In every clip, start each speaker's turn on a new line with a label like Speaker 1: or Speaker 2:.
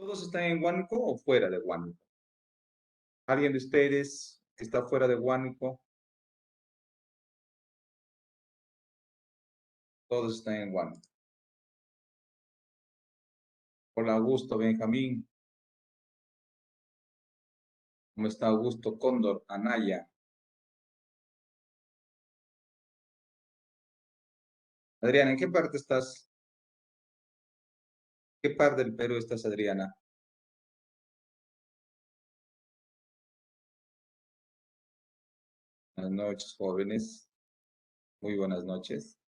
Speaker 1: ¿Todos están en Huánuco o fuera de Huánuco? ¿Alguien de ustedes que está fuera de Huánuco? Todos están en Huánuco. Hola, Augusto, Benjamín. ¿Cómo está Augusto? Cóndor, Anaya. Adriana, ¿en qué parte estás? ¿Qué parte del Perú estás, Adriana? Buenas noches, jóvenes. Muy buenas noches.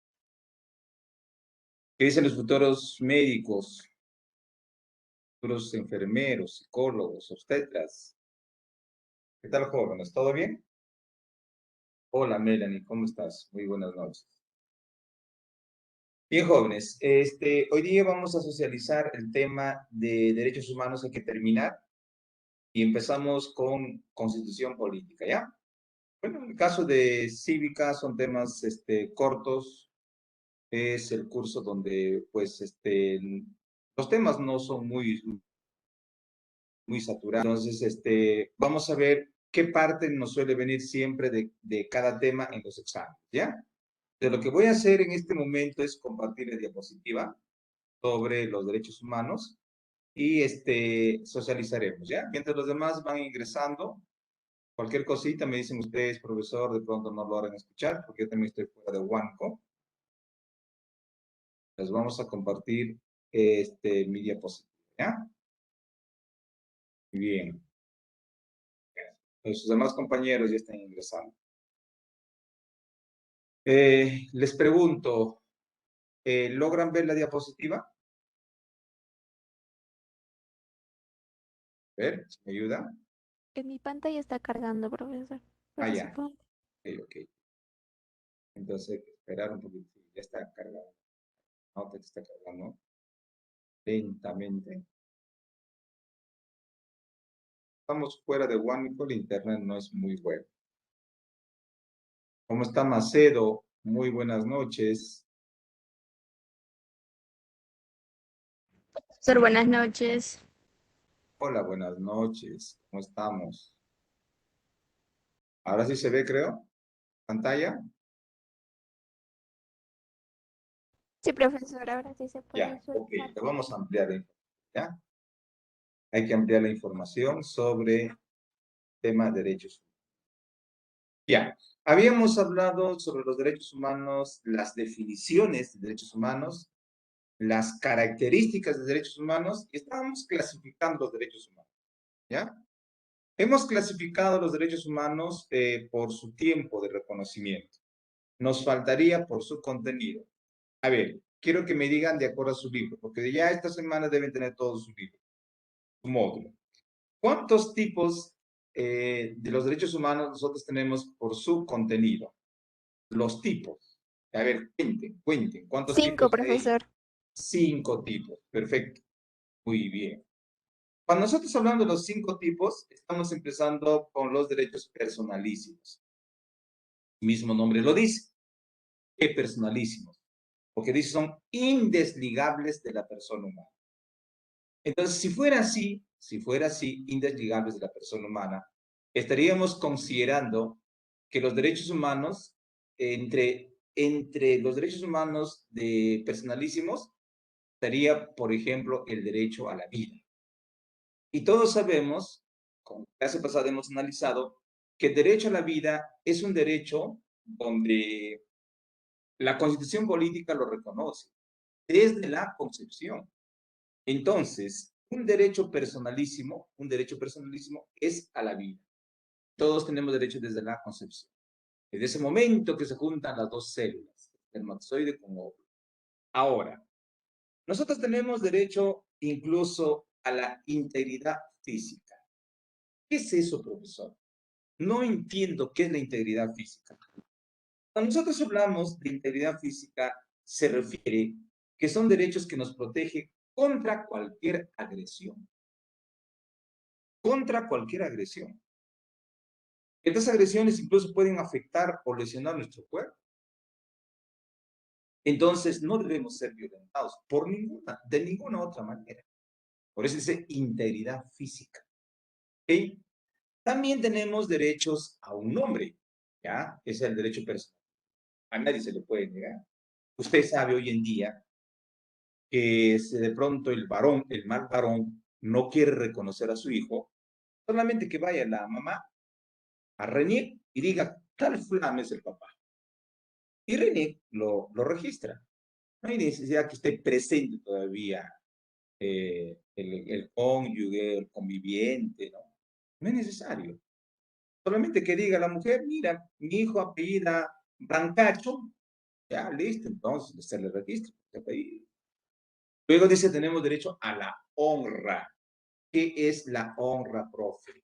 Speaker 1: ¿Qué dicen los futuros médicos, futuros enfermeros, psicólogos, obstetras? ¿Qué tal, jóvenes? ¿Todo bien? Hola, Melanie, ¿cómo estás? Muy buenas noches. Bien, jóvenes, hoy día vamos a socializar el tema de derechos humanos. Hay que terminar y empezamos con constitución política, ¿ya? Bueno, en el caso de cívica son temas cortos, es el curso donde pues los temas no son muy saturados. Entonces, vamos a ver qué parte nos suele venir siempre de cada tema en los exámenes, ¿ya? De lo que voy a hacer en este momento es compartir la diapositiva sobre los derechos humanos y socializaremos, ¿ya? Mientras los demás van ingresando, cualquier cosita me dicen ustedes, profesor, de pronto no lo harán escuchar, porque yo también estoy fuera de Huanco. Les vamos a compartir mi diapositiva, ¿ya? Bien. Sus demás compañeros ya están ingresando. Les pregunto, ¿logran ver la diapositiva? A ver, si me ayuda.
Speaker 2: En mi pantalla está cargando, profesor.
Speaker 1: Ah,
Speaker 2: Pero
Speaker 1: ya.
Speaker 2: supongo.
Speaker 1: Ok, ok. Entonces hay que esperar un poquito. Ya está cargado. Ahora está cargando lentamente. Estamos fuera de Huánuco, el internet no es muy bueno. ¿Cómo está Macedo? Muy buenas noches.
Speaker 2: Sor, buenas noches.
Speaker 1: Hola, buenas noches. ¿Cómo estamos? Ahora sí se ve, creo. ¿Pantalla?
Speaker 2: Sí, profesor, ahora sí se puede
Speaker 1: Ya, ok.
Speaker 2: visualizar.
Speaker 1: Te vamos a ampliar la información, ¿ya? Hay que ampliar la información sobre temas de derechos humanos. Ya, habíamos hablado sobre los derechos humanos, las definiciones de derechos humanos, las características de derechos humanos y estábamos clasificando los derechos humanos, ¿ya? Hemos clasificado los derechos humanos por su tiempo de reconocimiento. Nos faltaría por su contenido. A ver, quiero que me digan de acuerdo a su libro, porque ya esta semana deben tener todo su libro, su módulo. ¿Cuántos tipos de los derechos humanos nosotros tenemos por su contenido? Los tipos. A ver, cuenten. ¿Cuántos
Speaker 2: 5,
Speaker 1: tipos hay?
Speaker 2: profesor.
Speaker 1: 5 tipos. Perfecto. Muy bien. Cuando nosotros hablamos de los 5 tipos, estamos empezando con los derechos personalísimos. El mismo nombre lo dice. ¿Qué personalísimos? Porque dice son indesligables de la persona humana. Entonces, si fuera así, indesligables de la persona humana, estaríamos considerando que los derechos humanos, entre los derechos humanos de personalísimos, estaría, por ejemplo, el derecho a la vida. Y todos sabemos, como clase pasada hemos analizado, que el derecho a la vida es un derecho donde la Constitución política lo reconoce desde la concepción. Entonces, un derecho personalísimo es a la vida. Todos tenemos derecho desde la concepción. Desde ese momento que se juntan las dos células, espermatozoide con óvulo. Ahora, nosotros tenemos derecho incluso a la integridad física. ¿Qué es eso, profesor? No entiendo qué es la integridad física. Cuando nosotros hablamos de integridad física, se refiere que son derechos que nos protegen contra cualquier agresión. Contra cualquier agresión. Estas agresiones incluso pueden afectar o lesionar nuestro cuerpo. Entonces, no debemos ser violentados de ninguna otra manera. Por eso dice integridad física. ¿Ok? También tenemos derechos a un nombre, ¿ya? Ese es el derecho personal. A nadie se le puede negar. Usted sabe hoy en día que si de pronto el varón, el mal varón, no quiere reconocer a su hijo, solamente que vaya la mamá a René y diga, tal fulano es el papá. Y René lo registra. No hay necesidad que esté presente todavía el cónyuge, el conviviente, ¿no? No es necesario. Solamente que diga la mujer, mira, mi hijo apellida Brancacho, ya, listo, entonces se le registra. Luego dice, tenemos derecho a la honra. ¿Qué es la honra, profe?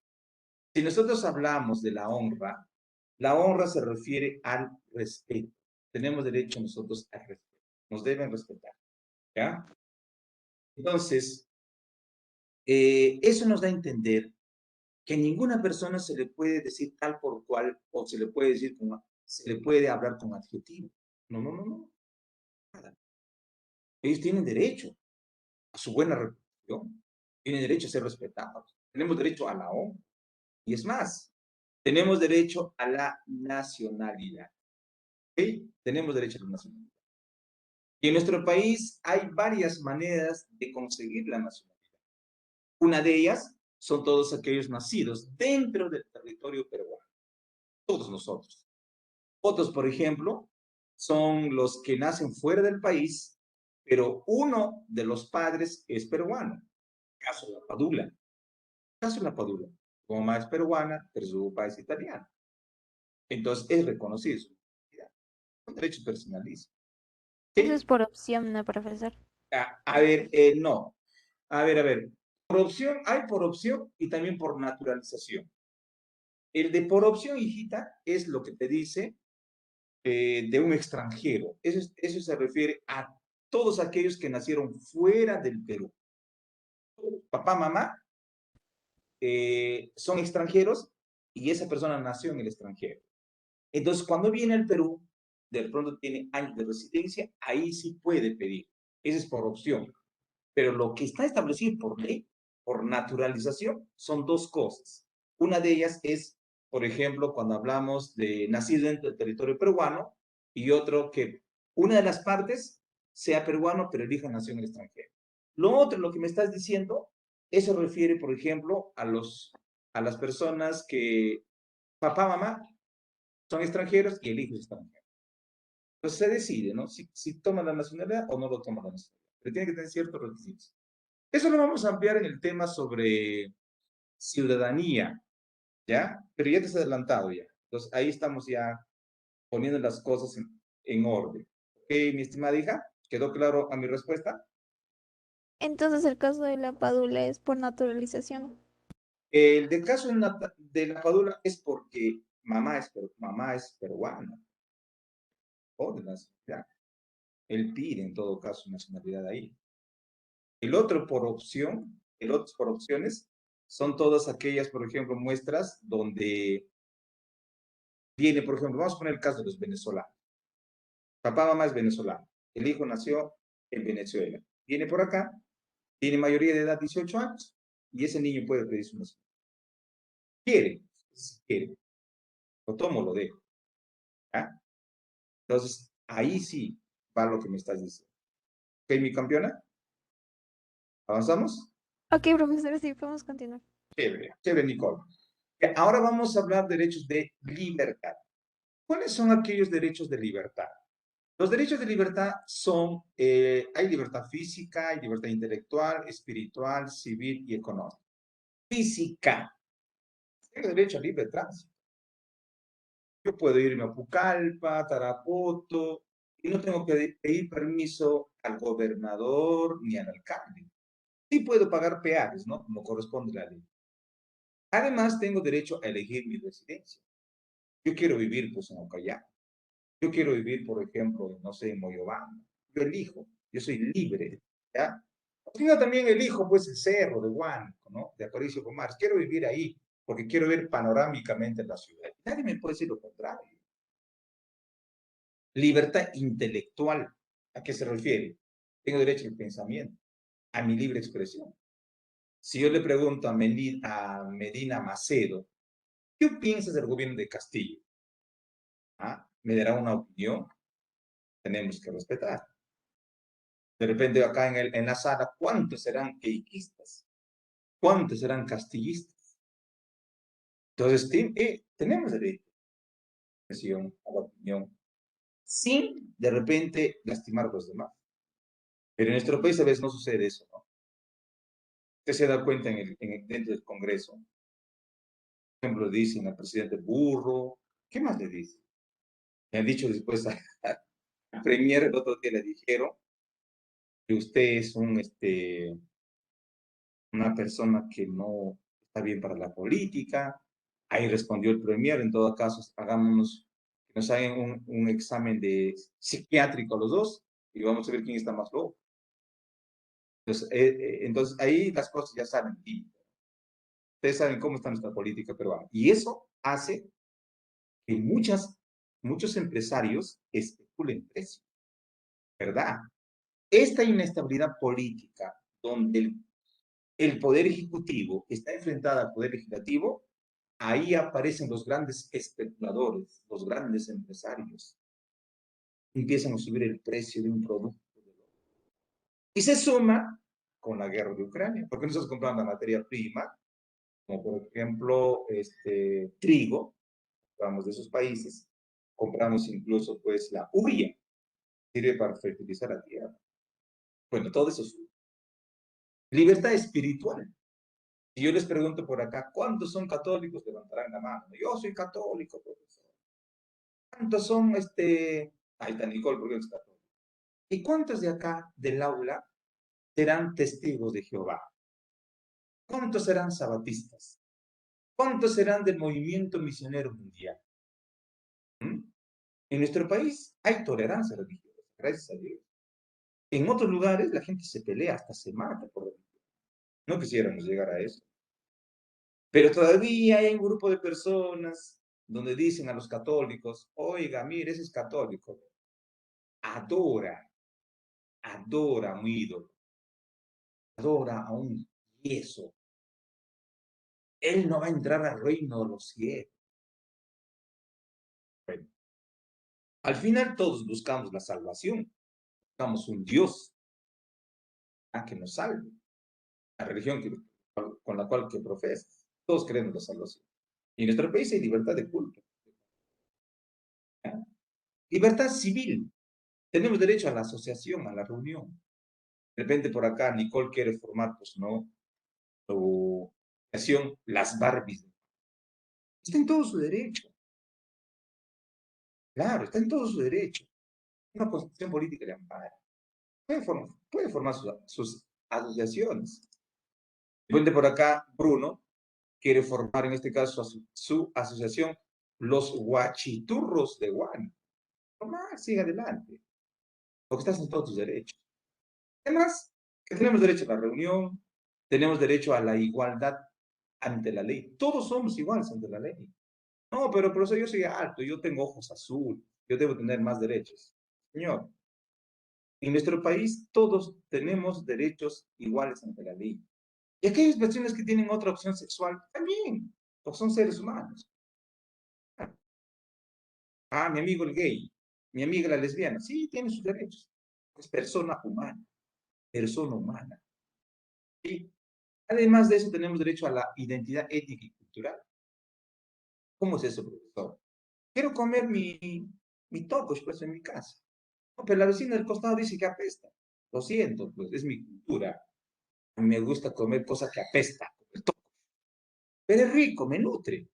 Speaker 1: Si nosotros hablamos de la honra se refiere al respeto. Tenemos derecho nosotros al respeto. Nos deben respetar, ¿ya? Entonces, eso nos da a entender que ninguna persona se le puede decir tal por cual o se le puede decir se le puede hablar con adjetivo. No, no, no, no. Nada. Ellos tienen derecho a su buena reputación, tienen derecho a ser respetados. Tenemos derecho a la honra. Y es más, tenemos derecho a la nacionalidad. ¿Ok? Tenemos derecho a la nacionalidad. Y en nuestro país hay varias maneras de conseguir la nacionalidad. Una de ellas son todos aquellos nacidos dentro del territorio peruano, todos nosotros. Otros, por ejemplo, son los que nacen fuera del país, pero uno de los padres es peruano. Caso de la Padula. Caso de la Padula. Su mamá es peruana, pero su papá es italiano. Entonces es reconocido su identidad. Son derechos personalísimos.
Speaker 2: Eso
Speaker 1: ¿Sí?
Speaker 2: es por opción, ¿no, profesor?
Speaker 1: A ver, no. A ver. Por opción, hay por opción y también por naturalización. El de por opción, hijita, es lo que te dice de un extranjero. Eso se refiere a todos aquellos que nacieron fuera del Perú. Papá, mamá son extranjeros y esa persona nació en el extranjero. Entonces, cuando viene al Perú, de pronto tiene años de residencia, ahí sí puede pedir. Ese es por opción. Pero lo que está establecido por ley, por naturalización, son dos cosas. Una de ellas es, por ejemplo, cuando hablamos de nacido dentro del territorio peruano, y otro que una de las partes sea peruano, pero el hijo nació en el extranjero. Lo otro, lo que me estás diciendo, eso refiere, por ejemplo, a las personas que papá, mamá son extranjeros y el hijo es extranjero. Entonces se decide, ¿no? Si toma la nacionalidad o no lo toma la nacionalidad. Pero tiene que tener ciertos requisitos. Eso lo vamos a ampliar en el tema sobre ciudadanía, ¿ya? Pero ya te has adelantado ya. Entonces ahí estamos ya poniendo las cosas en orden. ¿Ok, mi estimada hija? ¿Quedó claro a mi respuesta?
Speaker 2: Entonces el caso de la Padula es por naturalización.
Speaker 1: El de caso de la Padula es porque mamá es peruana, o de nacionalidad. Él pide en todo caso nacionalidad ahí. El otro por opción, el otro por opciones, son todas aquellas, por ejemplo, muestras donde viene, por ejemplo, vamos a poner el caso de los venezolanos. Papá, mamá es venezolano. El hijo nació en Venezuela. Viene por acá, tiene mayoría de edad 18 años y ese niño puede pedir su nacionalidad. Quiere, si quiere. Lo tomo, lo dejo. ¿Ah? Entonces, ahí sí va lo que me estás diciendo. ¿Ok, mi campeona? ¿Avanzamos?
Speaker 2: Ok, profesor, sí, podemos continuar.
Speaker 1: Chévere, chévere, Nicole. Ahora vamos a hablar de derechos de libertad. ¿Cuáles son aquellos derechos de libertad? Los derechos de libertad son, hay libertad física, hay libertad intelectual, espiritual, civil y económica. Física. Tengo derecho a libre tránsito. Yo puedo irme a Pucallpa, Tarapoto, y no tengo que pedir permiso al gobernador ni al alcalde. Sí puedo pagar peajes, ¿no? Como corresponde a la ley. Además, tengo derecho a elegir mi residencia. Yo quiero vivir, pues, en Ocallá. Yo quiero vivir, por ejemplo, no sé, en Moyobamba. Yo elijo, yo soy libre, ¿ya? Yo también elijo, pues, el cerro de Huánuco, ¿no? De Aparicio Comares. Quiero vivir ahí, porque quiero ver panorámicamente la ciudad. Nadie me puede decir lo contrario. Libertad intelectual, ¿a qué se refiere? Tengo derecho al pensamiento, a mi libre expresión. Si yo le pregunto a Medina Macedo, ¿qué piensas del gobierno de Castillo? ¿Ah? Me dará una opinión, tenemos que respetar. De repente acá en la sala, ¿cuántos serán queiquistas? ¿Cuántos serán castillistas? Entonces, tenemos derecho a la expresión, a la opinión, sin de repente lastimar a los demás. Pero en nuestro país a veces no sucede eso, ¿no? Usted se da cuenta dentro del Congreso, por ejemplo, le dicen al presidente burro, ¿qué más le dicen? Le han dicho después al premier, el otro día le dijeron que usted es una persona que no está bien para la política. Ahí respondió el premier, en todo caso, hagámonos, que nos hagan un examen de psiquiátrico a los dos y vamos a ver quién está más loco. Entonces ahí las cosas ya saben. Y ustedes saben cómo está nuestra política peruana. Y eso hace que muchos empresarios especulen precios, ¿verdad? Esta inestabilidad política, donde el poder ejecutivo está enfrentado al poder legislativo, ahí aparecen los grandes especuladores, los grandes empresarios. Empiezan a subir el precio de un producto. Y se suma con la guerra de Ucrania, porque nosotros compramos la materia prima, como por ejemplo trigo, compramos de esos países, compramos incluso pues la urea, sirve para fertilizar la tierra. Bueno, todo eso sube. Libertad espiritual. Si yo les pregunto por acá, ¿cuántos son católicos? Levantarán la mano. Yo soy católico, profesor. ¿Cuántos son ahí está Nicole, porque es católico. ¿Y cuántos de acá, del aula, serán testigos de Jehová? ¿Cuántos serán sabatistas? ¿Cuántos serán del movimiento misionero mundial? ¿Mm? En nuestro país hay tolerancia religiosa, gracias a Dios. En otros lugares la gente se pelea, hasta se mata por religión. No quisiéramos llegar a eso. Pero todavía hay un grupo de personas donde dicen a los católicos, oiga, mire, ese es católico. Adora, adora a un ídolo, adora a un yeso. Él no va a entrar al reino de los cielos. Bueno, al final todos buscamos la salvación, buscamos un Dios que nos salve, la religión con la cual que profesas. Todos queremos la salvación. Y en nuestro país hay libertad de culto, ¿ya? Libertad civil. Tenemos derecho a la asociación, a la reunión. De repente por acá Nicole quiere formar, pues no, su asociación, las Barbies. Está en todo su derecho. Claro, está en todo su derecho. Una constitución política le ampara. Puede formar sus asociaciones. De repente por acá Bruno quiere formar en este caso su asociación, los Guachiturros de Guan. Normal, sigue adelante, porque estás en todos tus derechos. Además, que tenemos derecho a la reunión, tenemos derecho a la igualdad ante la ley. Todos somos iguales ante la ley. No, pero por eso yo soy alto, yo tengo ojos azul, yo debo tener más derechos. Señor, en nuestro país todos tenemos derechos iguales ante la ley. Y aquellas personas que tienen otra opción sexual, también, porque son seres humanos. Ah, mi amigo el gay, mi amiga la lesbiana, sí, tiene sus derechos. Es persona humana, persona humana. Y además de eso, tenemos derecho a la identidad étnica y cultural. ¿Cómo es eso, profesor? Quiero comer mi toco, pues, en mi casa. No, pero la vecina del costado dice que apesta. Lo siento, pues, es mi cultura. A mí me gusta comer cosas que apesta, pero es rico, me nutre.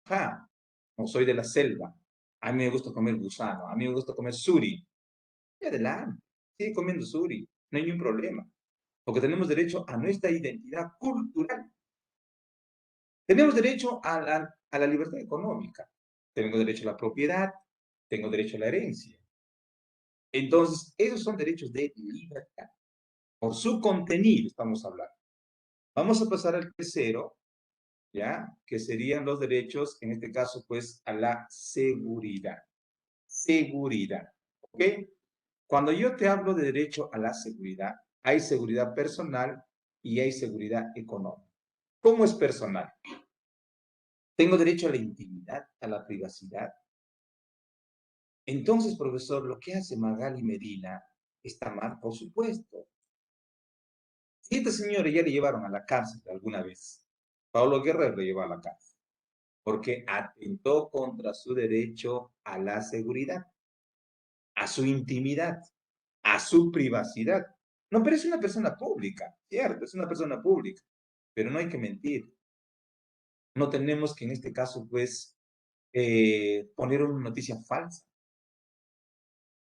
Speaker 1: Ajá, no soy de la selva. A mí me gusta comer gusano, a mí me gusta comer suri. Y adelante, sigue comiendo suri, no hay ningún problema. Porque tenemos derecho a nuestra identidad cultural. Tenemos derecho a la libertad económica. Tengo derecho a la propiedad, tengo derecho a la herencia. Entonces, esos son derechos de libertad. Por su contenido estamos hablando. Vamos a pasar al tercero, ¿ya? Que serían los derechos, en este caso, pues, a la seguridad. Seguridad, ¿ok? Cuando yo te hablo de derecho a la seguridad, hay seguridad personal y hay seguridad económica. ¿Cómo es personal? Tengo derecho a la intimidad, a la privacidad. Entonces, profesor, lo que hace Magali Medina está mal, por supuesto. Si esta señora ya le llevaron a la cárcel alguna vez, Pablo Guerrero le llevó a la cárcel, porque atentó contra su derecho a la seguridad, a su intimidad, a su privacidad. No, pero es una persona pública, cierto, es una persona pública, pero no hay que mentir. No tenemos que en este caso, pues, poner una noticia falsa.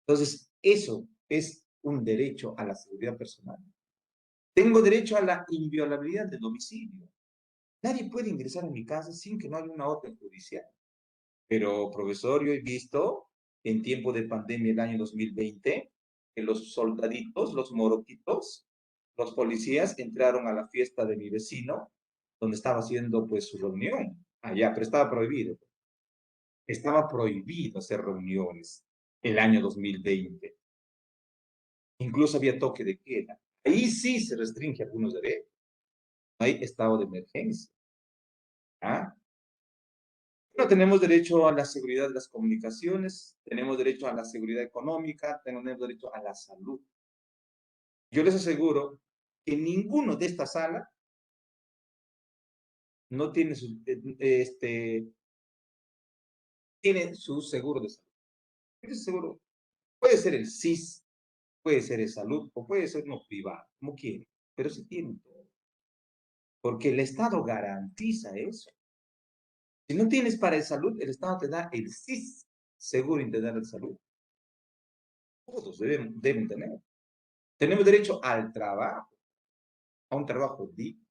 Speaker 1: Entonces, eso es un derecho a la seguridad personal. Tengo derecho a la inviolabilidad del domicilio. Nadie puede ingresar a mi casa sin que no haya una orden judicial. Pero, profesor, yo he visto en tiempo de pandemia el año 2020 que los soldaditos, los moroquitos, los policías entraron a la fiesta de mi vecino, donde estaba haciendo pues su reunión allá, pero estaba prohibido. Estaba prohibido hacer reuniones el año 2020. Incluso había toque de queda. Ahí sí se restringe algunos derechos. Hay estado de emergencia. ¿Ah? No tenemos derecho a la seguridad de las comunicaciones, tenemos derecho a la seguridad económica, tenemos derecho a la salud. Yo les aseguro que ninguno de esta sala no tiene tiene su seguro de salud. Ese seguro puede ser el SIS, puede ser el salud o puede ser uno privado, como quiere, pero sí tienen todo. Porque el Estado garantiza eso. Si no tienes para el salud, el Estado te da el SIS, Seguro Integral de Salud. Todos deben tener. Tenemos derecho al trabajo, a un trabajo digno.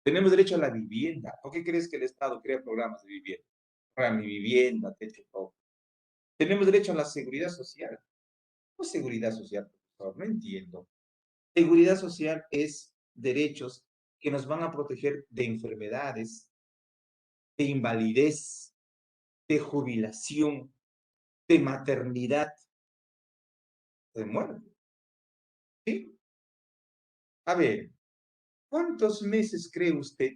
Speaker 1: Tenemos derecho a la vivienda. ¿Por qué crees que el Estado crea programas de vivienda? Para mi vivienda, techo, todo. Tenemos derecho a la seguridad social. ¿Cómo es seguridad social, profesor? No entiendo. Seguridad social es derechos que nos van a proteger de enfermedades, de invalidez, de jubilación, de maternidad, de muerte. ¿Sí? A ver, ¿cuántos meses cree usted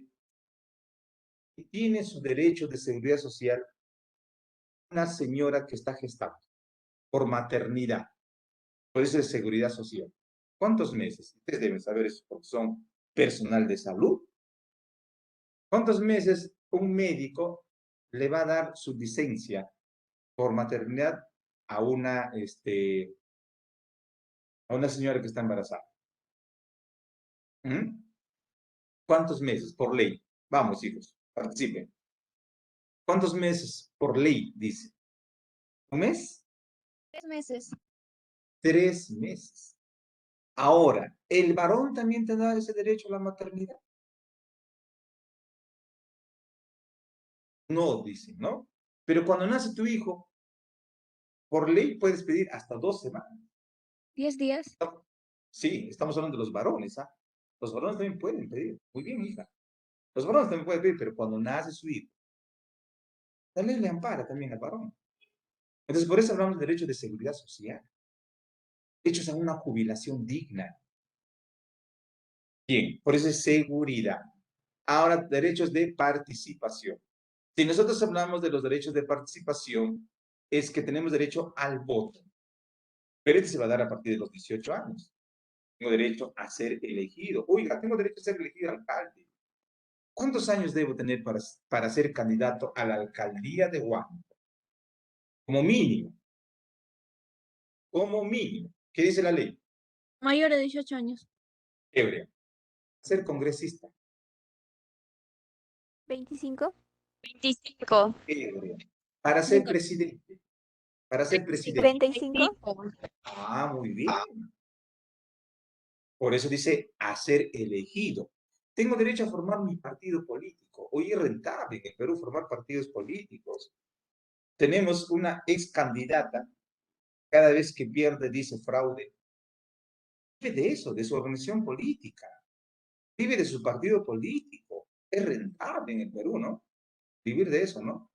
Speaker 1: que tiene su derecho de seguridad social una señora que está gestando por maternidad? Por eso es seguridad social. ¿Cuántos meses? Ustedes deben saber eso porque son personal de salud. ¿Cuántos meses un médico le va a dar su licencia por maternidad a una señora que está embarazada? ¿Mm? ¿Cuántos meses por ley? Vamos, hijos, participen. ¿Cuántos meses por ley dice? ¿Un mes?
Speaker 2: 3 meses.
Speaker 1: 3 meses. Ahora, ¿el varón también te da ese derecho a la maternidad? No, dicen, ¿no? Pero cuando nace tu hijo, por ley puedes pedir hasta 2 semanas.
Speaker 2: 10 días.
Speaker 1: Sí, estamos hablando de los varones, ¿ah? Los varones también pueden pedir. Muy bien, hija. Los varones también pueden pedir, pero cuando nace su hijo, la ley le ampara también al varón. Entonces, por eso hablamos de derechos de seguridad social. Hechos a una jubilación digna. Bien, por eso es seguridad. Ahora, derechos de participación. Si nosotros hablamos de los derechos de participación, es que tenemos derecho al voto. Pero este se va a dar a partir de los 18 años. Tengo derecho a ser elegido. Oiga, tengo derecho a ser elegido alcalde. ¿Cuántos años debo tener para ser candidato a la alcaldía de Huánuco? Como mínimo. Como mínimo. ¿Qué dice la ley?
Speaker 2: Mayor de 18 años.
Speaker 1: Hebreo. Ser congresista.
Speaker 2: 25.
Speaker 3: 25.
Speaker 1: Hebreo. Para ser presidente. Para ser presidente.
Speaker 2: 35.
Speaker 1: Ah, muy bien. Por eso dice a ser elegido. Tengo derecho a formar mi partido político. Hoy es rentable en el Perú formar partidos políticos. Tenemos una ex candidata, cada vez que pierde dice fraude. Vive de eso, de su organización política. Vive de su partido político. Es rentable en el Perú, ¿no? Vivir de eso, ¿no?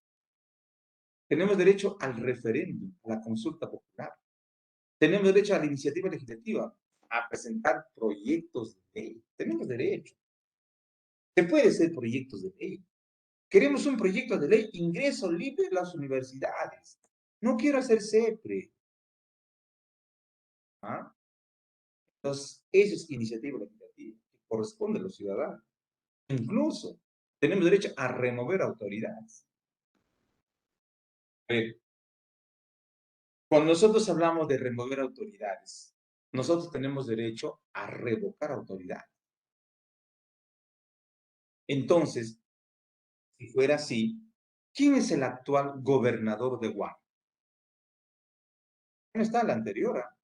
Speaker 1: Tenemos derecho al referéndum, a la consulta popular. Tenemos derecho a la iniciativa legislativa. a presentar proyectos de ley. Tenemos derecho. Se puede hacer proyectos de ley. Queremos un proyecto de ley, ingreso libre a las universidades. No quiero hacer CEPRE. ¿Ah? Entonces, eso es iniciativa legislativa que corresponde a los ciudadanos. Incluso tenemos derecho a remover autoridades. A ver, cuando nosotros hablamos de remover autoridades, nosotros tenemos derecho a revocar autoridades. Entonces, si fuera así, ¿quién es el actual gobernador de Huánuco? No está el anterior, ¿ah?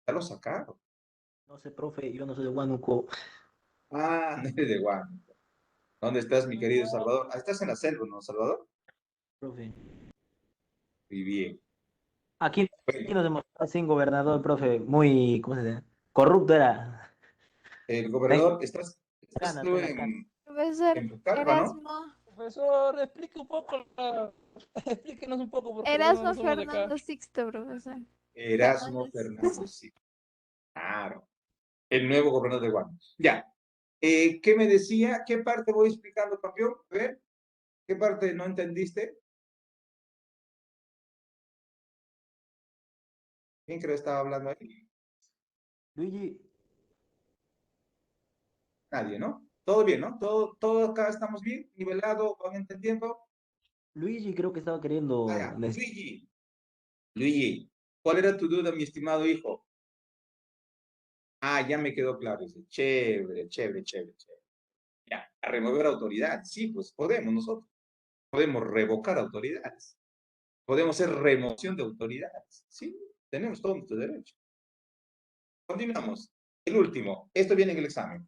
Speaker 1: Ya lo sacaron.
Speaker 4: No sé, profe, yo no soy de Huánuco.
Speaker 1: Ah, no eres de Huánuco. ¿Dónde estás, mi querido Salvador? Ah, estás en la selva, ¿no, Salvador?
Speaker 4: Profe.
Speaker 1: Muy bien.
Speaker 4: Aquí
Speaker 1: Bueno,
Speaker 4: nos hemos quedado sin gobernador, profe, muy, ¿cómo se dice? Corrupto era.
Speaker 1: el
Speaker 4: Tengo
Speaker 1: gobernador, estás tú
Speaker 4: ganas, tengo ganas.
Speaker 2: Profesor
Speaker 1: en Pucallpa, ¿no?
Speaker 2: Erasmo,
Speaker 5: Profesor, explique un poco, explíquenos un poco porque algunos
Speaker 2: Erasmo
Speaker 5: no somos de acá.
Speaker 2: Fernando Sixto, profesor.
Speaker 1: Erasmo
Speaker 2: Fernández.
Speaker 1: Fernández, sí. Claro. El nuevo gobernador de Huánuco. Ya. ¿Qué me decía? ¿Qué parte voy explicando, campeón? A ver, ¿qué parte no entendiste? ¿Quién creo que estaba hablando ahí?
Speaker 4: Luigi,
Speaker 1: Nadie, ¿no? Todo bien, ¿no? Todo acá estamos bien, nivelado, van entendiendo.
Speaker 4: Luigi creo que estaba
Speaker 1: Ah,
Speaker 4: queriendo.
Speaker 1: ya. Luigi, ¿cuál era tu duda, mi estimado hijo? Ah, ya me quedó claro. Dice, chévere, chévere, chévere, chévere. Ya, a remover autoridades. Sí, pues podemos nosotros. Podemos revocar autoridades. Podemos hacer remoción de autoridades. Sí, tenemos todo nuestro derecho. Continuamos. El último. Esto viene en el examen.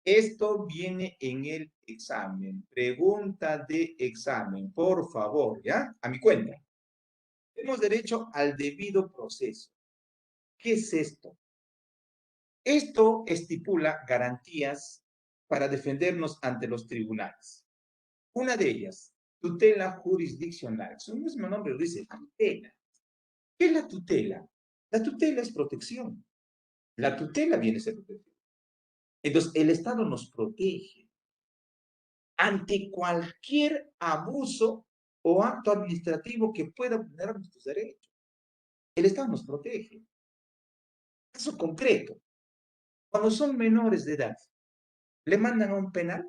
Speaker 1: Esto viene en el examen. Pregunta de examen, por favor, ¿ya? A mi cuenta. Tenemos derecho al debido proceso. ¿Qué es esto? Esto estipula garantías para defendernos ante los tribunales. Una de ellas, tutela jurisdiccional. Su mismo nombre lo dice, tutela. ¿Qué es la tutela? La tutela es protección. La tutela viene a ser protección. Entonces, el Estado nos protege ante cualquier abuso o acto administrativo que pueda vulnerar nuestros derechos. El Estado nos protege. Caso concreto, cuando son menores de edad, le mandan a un penal,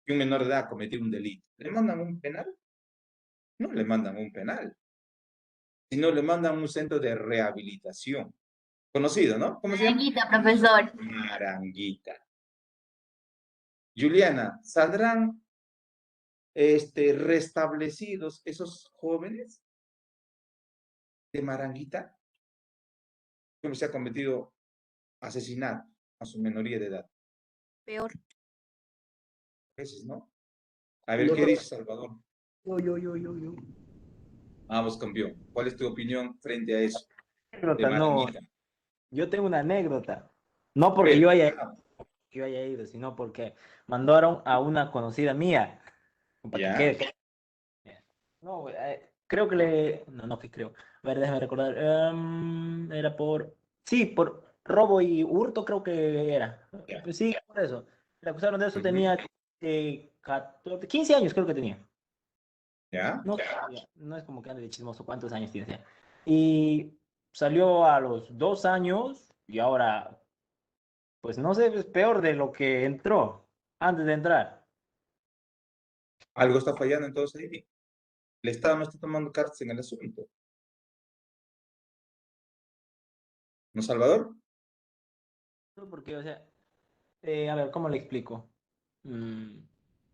Speaker 1: y un menor de edad cometió un delito, ¿le mandan a un penal? No le mandan a un penal, sino le mandan a un centro de rehabilitación. Conocido, ¿no? ¿Cómo se llama?
Speaker 3: Maranguita, profesor.
Speaker 1: Maranguita. Juliana, ¿saldrán restablecidos esos jóvenes de Maranguita? Que se ha cometido asesinato a su minoría de edad.
Speaker 2: Peor.
Speaker 1: A veces, ¿no? A ver, ¿qué dice Salvador?
Speaker 4: Yo.
Speaker 1: Vamos, campeón. ¿Cuál es tu opinión frente a eso? De
Speaker 4: Anécdota, no.
Speaker 1: Maranguita.
Speaker 4: Yo tengo una anécdota. No
Speaker 1: A
Speaker 4: porque
Speaker 1: ver,
Speaker 4: yo haya ido, sino porque mandaron a una conocida mía. Para que
Speaker 1: ya,
Speaker 4: quede. No, creo que le. No, no que creo. A ver, déjame recordar. Era por. Sí, por robo y hurto, creo que era.
Speaker 1: ya.
Speaker 4: Pues sí, por eso. Le acusaron de eso,
Speaker 1: Ujú.
Speaker 4: tenía 14, 15 años, creo que tenía.
Speaker 1: ¿Ya?
Speaker 4: No, no es como que ande de chismoso, ¿cuántos años tiene? Y salió a los 2 años y ahora, pues no sé, es peor de lo que entró antes de entrar.
Speaker 1: Algo está fallando entonces ahí. El Estado no está tomando cartas en el asunto. ¿No, Salvador?
Speaker 4: Porque, o sea, a ver, ¿cómo le explico? Mm,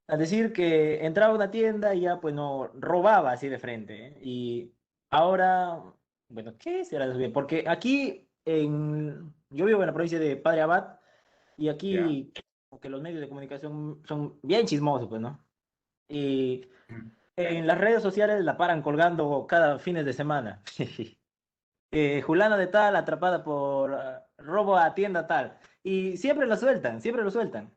Speaker 4: a decir que entraba a una tienda y ya pues no robaba así de frente, ¿eh? Y ahora, bueno, ¿qué será de su vida? Porque aquí yo vivo en la provincia de Padre Abad y
Speaker 1: Ya.
Speaker 4: aquí como que los medios de comunicación son bien chismosos, pues, ¿no? Y en las redes sociales la paran colgando cada fines de semana. Julana de tal atrapada por robo a tienda tal. Y siempre lo sueltan, siempre lo sueltan.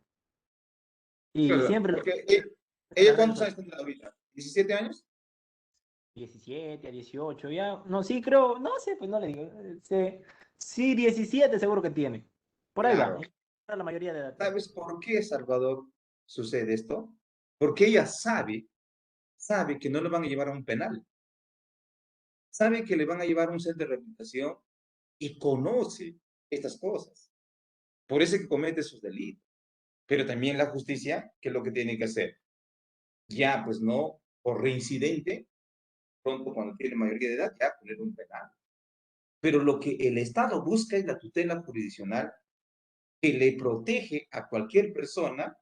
Speaker 4: Y
Speaker 1: Claro,
Speaker 4: siempre
Speaker 1: porque
Speaker 4: en
Speaker 1: ella,
Speaker 4: las redes
Speaker 1: ¿cuántos
Speaker 4: sociales.
Speaker 1: años tiene ahorita? ¿17 años?
Speaker 4: 17 a 18 ya. No, sí, creo, no sé, pues no le digo. Sí, 17 seguro que tiene. Por ahí
Speaker 1: Claro.
Speaker 4: va. La mayoría de edad.
Speaker 1: ¿Sabes por qué, Salvador, sucede esto? Porque ella sabe que no le van a llevar a un penal, sabe que le van a llevar a un centro de rehabilitación y conoce estas cosas. Por eso es que comete sus delitos. Pero también la justicia, ¿qué es lo que tiene que hacer? Ya, pues no, por reincidente, pronto cuando tiene mayoría de edad, ya poner un penal. Pero lo que el Estado busca es la tutela jurisdiccional que le protege a cualquier persona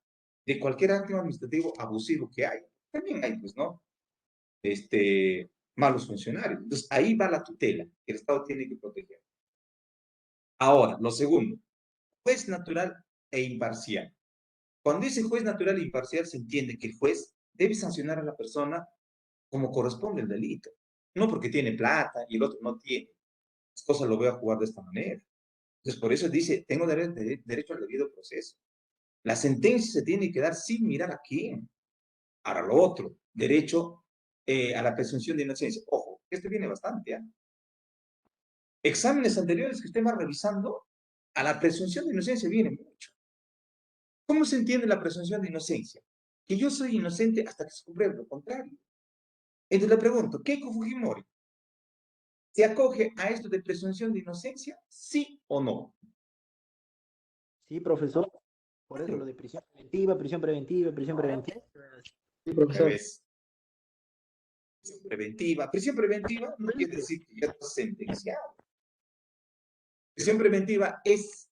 Speaker 1: de cualquier acto administrativo abusivo que hay. También hay, pues, ¿no? Malos funcionarios. Entonces, ahí va la tutela que el Estado tiene que proteger. Ahora, lo segundo, juez natural e imparcial. Cuando dice juez natural e imparcial, se entiende que el juez debe sancionar a la persona como corresponde el delito. No porque tiene plata y el otro no tiene. Las cosas lo voy a jugar de esta manera. Entonces, por eso dice, tengo derecho al debido proceso. La sentencia se tiene que dar sin mirar a quién. Ahora, lo otro, derecho a la presunción de inocencia. Ojo, este viene bastante. Exámenes anteriores que usted va revisando, a la presunción de inocencia viene mucho. ¿Cómo se entiende la presunción de inocencia? Que yo soy inocente hasta que se compruebe lo contrario. Entonces le pregunto, ¿Keiko Fujimori se acoge a esto de presunción de inocencia? ¿Sí o no?
Speaker 4: Sí, profesor. Por eso lo de prisión preventiva, prisión preventiva, prisión preventiva. Sí,
Speaker 1: Ya
Speaker 4: profesor.
Speaker 1: ves. Prisión preventiva no quiere decir que ya está sentenciado. Prisión preventiva es,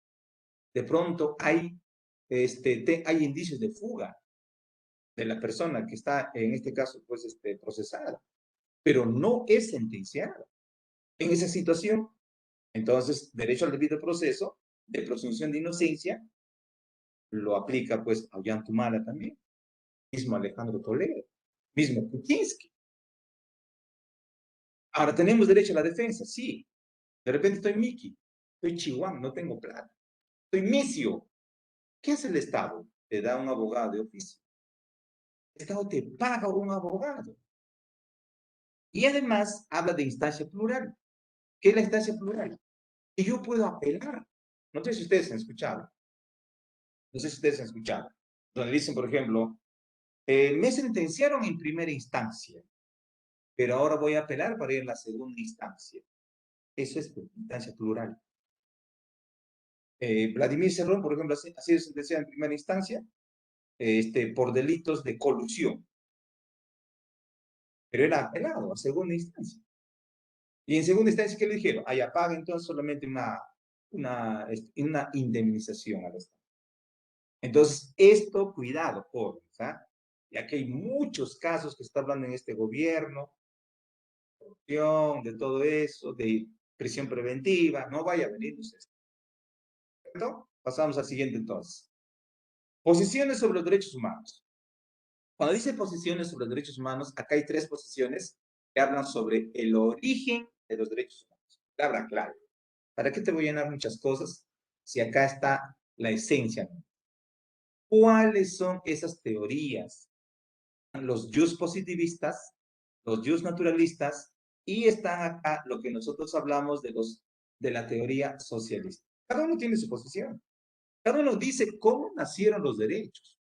Speaker 1: de pronto, hay indicios de fuga de la persona que está, en este caso, pues, procesada, pero no es sentenciada. En esa situación, entonces, derecho al debido proceso, de presunción de inocencia, lo aplica, pues, a Ollantumala también, mismo Alejandro Toledo, mismo Kuczynski. Ahora, ¿tenemos derecho a la defensa? Sí. De repente estoy Mickey, estoy Chihuahua, no tengo plata. Estoy misio. ¿Qué hace el Estado? Te da un abogado de oficio. El Estado te paga un abogado. Y además habla de instancia plural. ¿Qué es la instancia plural? Que yo puedo apelar. No sé si ustedes han escuchado. No sé si ustedes han escuchado. Donde dicen, por ejemplo, me sentenciaron en primera instancia, pero ahora voy a apelar para ir a la segunda instancia. Eso es instancia plural. Vladimir Cerrón, por ejemplo, ha sido sentenciado en primera instancia por delitos de colusión, pero era apelado a segunda instancia. Y en segunda instancia, ¿qué le dijeron? Allá paga entonces solamente una indemnización al Estado. Entonces, esto, cuidado, jóvenes, ¿ah? Ya que hay muchos casos que está hablando en este gobierno, de todo eso, de prisión preventiva, no vaya a venir usted. ¿Perfecto? Pasamos al siguiente entonces. Posiciones sobre los derechos humanos. Cuando dice posiciones sobre los derechos humanos, acá hay tres posiciones que hablan sobre el origen de los derechos humanos. Palabra clave. ¿Para qué te voy a llenar muchas cosas si acá está la esencia? ¿Cuáles son esas teorías? Los jus positivistas, los jus naturalistas, y están acá lo que nosotros hablamos de la teoría socialista. Cada uno tiene su posición. Cada uno dice cómo nacieron los derechos.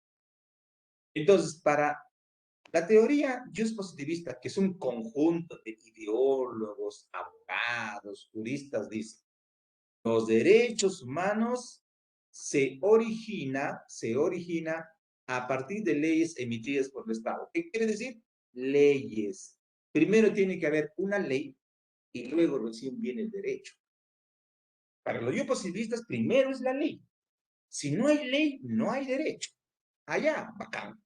Speaker 1: Entonces, para la teoría jus positivista, que es un conjunto de ideólogos, abogados, juristas, dice, los derechos humanos se origina a partir de leyes emitidas por el Estado. ¿Qué quiere decir? Leyes. Primero tiene que haber una ley y luego recién viene el derecho. Para los positivistas, primero es la ley. Si no hay ley, no hay derecho. Allá, bacán.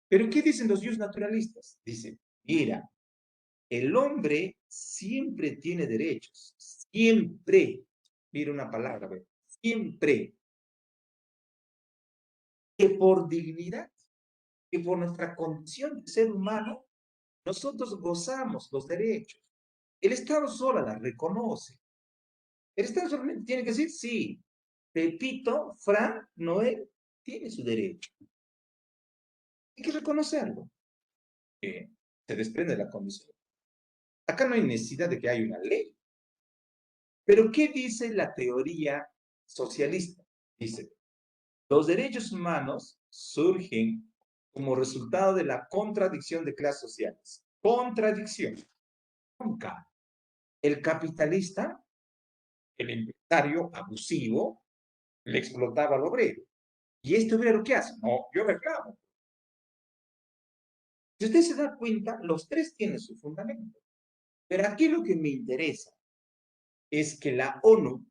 Speaker 1: Pero ¿qué dicen los naturalistas? Dicen, mira, el hombre siempre tiene derechos. Siempre. Mira una palabra, ¿ve? Siempre. Que por dignidad, que por nuestra condición de ser humano, nosotros gozamos los derechos. El Estado solo la reconoce. El Estado solamente tiene que decir, sí, Pepito, Fran, Noel, tiene su derecho. Hay que reconocerlo. Se desprende de la condición. Acá no hay necesidad de que haya una ley. Pero ¿qué dice la teoría socialista? Dice, los derechos humanos surgen como resultado de la contradicción de clases sociales. Contradicción. Nunca. El capitalista, el empresario abusivo, le explotaba al obrero. ¿Y este obrero qué hace? No, yo reclamo. Si usted se da cuenta, los tres tienen su fundamento. Pero aquí lo que me interesa es que la ONU,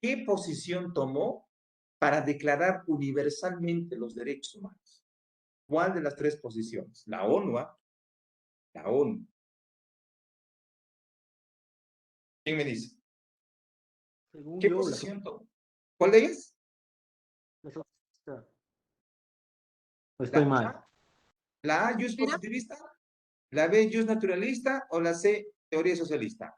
Speaker 1: ¿qué posición tomó para declarar universalmente los derechos humanos? ¿Cuál de las tres posiciones? La ONU, ¿ah? La ONU. ¿Quién me dice?
Speaker 4: Según
Speaker 1: ¿Qué
Speaker 4: yo,
Speaker 1: posición tomó? ¿Cuál de ellas?
Speaker 4: la socialista. ¿O
Speaker 1: La
Speaker 4: estoy mal?
Speaker 1: A, la A, ¿just positivista? ¿La B, just naturalista? ¿O la C, teoría socialista?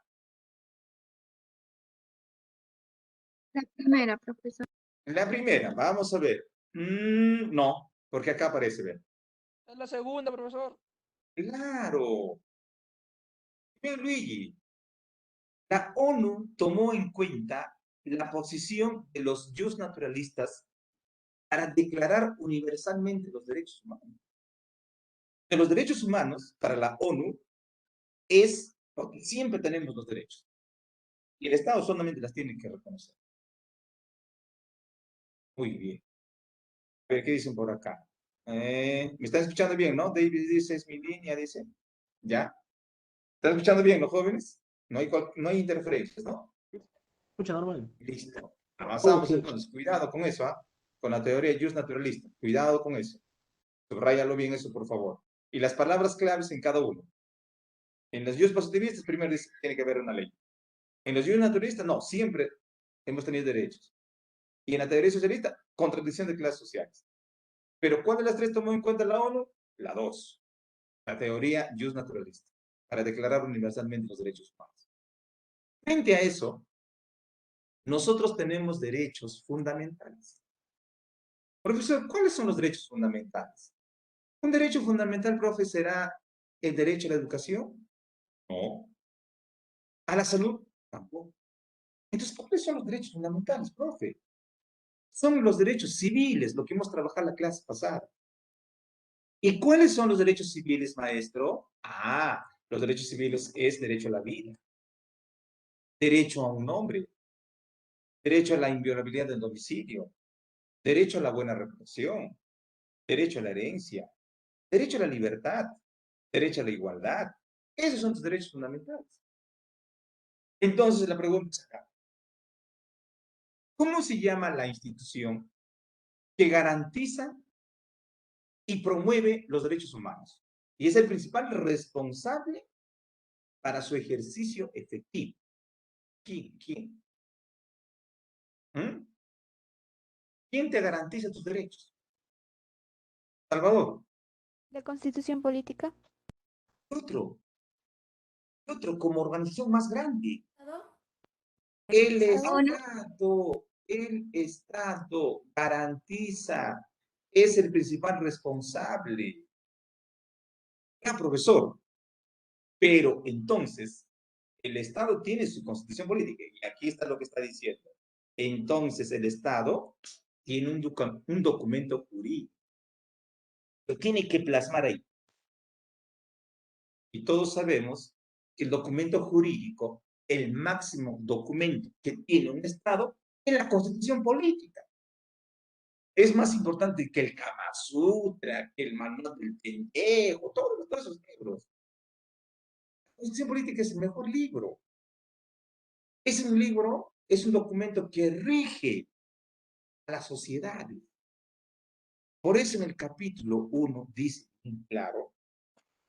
Speaker 6: La primera, profesor.
Speaker 1: La primera, vamos a ver. No, porque acá aparece, ver.
Speaker 5: Es la segunda, profesor.
Speaker 1: Claro. Bien, Luigi. La ONU tomó en cuenta la posición de los just naturalistas para declarar universalmente los derechos humanos. De los derechos humanos, para la ONU, es porque siempre tenemos los derechos. Y el Estado solamente las tiene que reconocer. Muy bien. A ver, ¿qué dicen por acá? ¿Me están escuchando bien, no? David dice, es mi línea, dice. ¿Ya? ¿Están escuchando bien los jóvenes? No hay interferencias, ¿no?
Speaker 4: Escucha normal.
Speaker 1: Listo. Avanzamos
Speaker 4: Ok.
Speaker 1: entonces. Cuidado con eso, ¿ah? Con la teoría just naturalista. Cuidado con eso. Subráyalo bien eso, por favor. Y las palabras claves en cada uno. En los just positivistas, primero dice que tiene que haber una ley. En los just naturalistas, no. Siempre hemos tenido derechos. Y en la teoría socialista, contradicción de clases sociales. Pero ¿cuál de las tres tomó en cuenta la ONU? La dos. La teoría just naturalista. Para declarar universalmente los derechos humanos. Frente a eso, nosotros tenemos derechos fundamentales. Profesor, ¿cuáles son los derechos fundamentales? ¿Un derecho fundamental, profe, será el derecho a la educación? No. ¿A la salud? Tampoco. Entonces, ¿cuáles son los derechos fundamentales, profe? Son los derechos civiles, lo que hemos trabajado en la clase pasada. ¿Y cuáles son los derechos civiles, maestro? Ah, los derechos civiles es derecho a la vida, derecho a un nombre, derecho a la inviolabilidad del domicilio, derecho a la buena reputación, derecho a la herencia, derecho a la libertad, derecho a la igualdad. Esos son tus derechos fundamentales. Entonces la pregunta es acá. ¿Cómo se llama la institución que garantiza y promueve los derechos humanos? Y es el principal responsable para su ejercicio efectivo. ¿Quién? ¿Mm? ¿Quién te garantiza tus derechos? Salvador.
Speaker 2: La Constitución Política.
Speaker 1: Otro como organización más grande.
Speaker 2: El
Speaker 1: El Estado garantiza, es el principal responsable. Ah, profesor. Pero entonces, el Estado tiene su constitución política, y aquí está lo que está diciendo. Entonces, el Estado tiene un documento jurídico. Lo tiene que plasmar ahí. Y todos sabemos que el documento jurídico, el máximo documento que tiene un Estado, es la constitución política. Es más importante que el Kama Sutra, que el manual del pendejo, todos esos libros. La constitución política es el mejor libro. Es un libro, es un documento que rige a la sociedad. Por eso en el capítulo 1 dice muy claro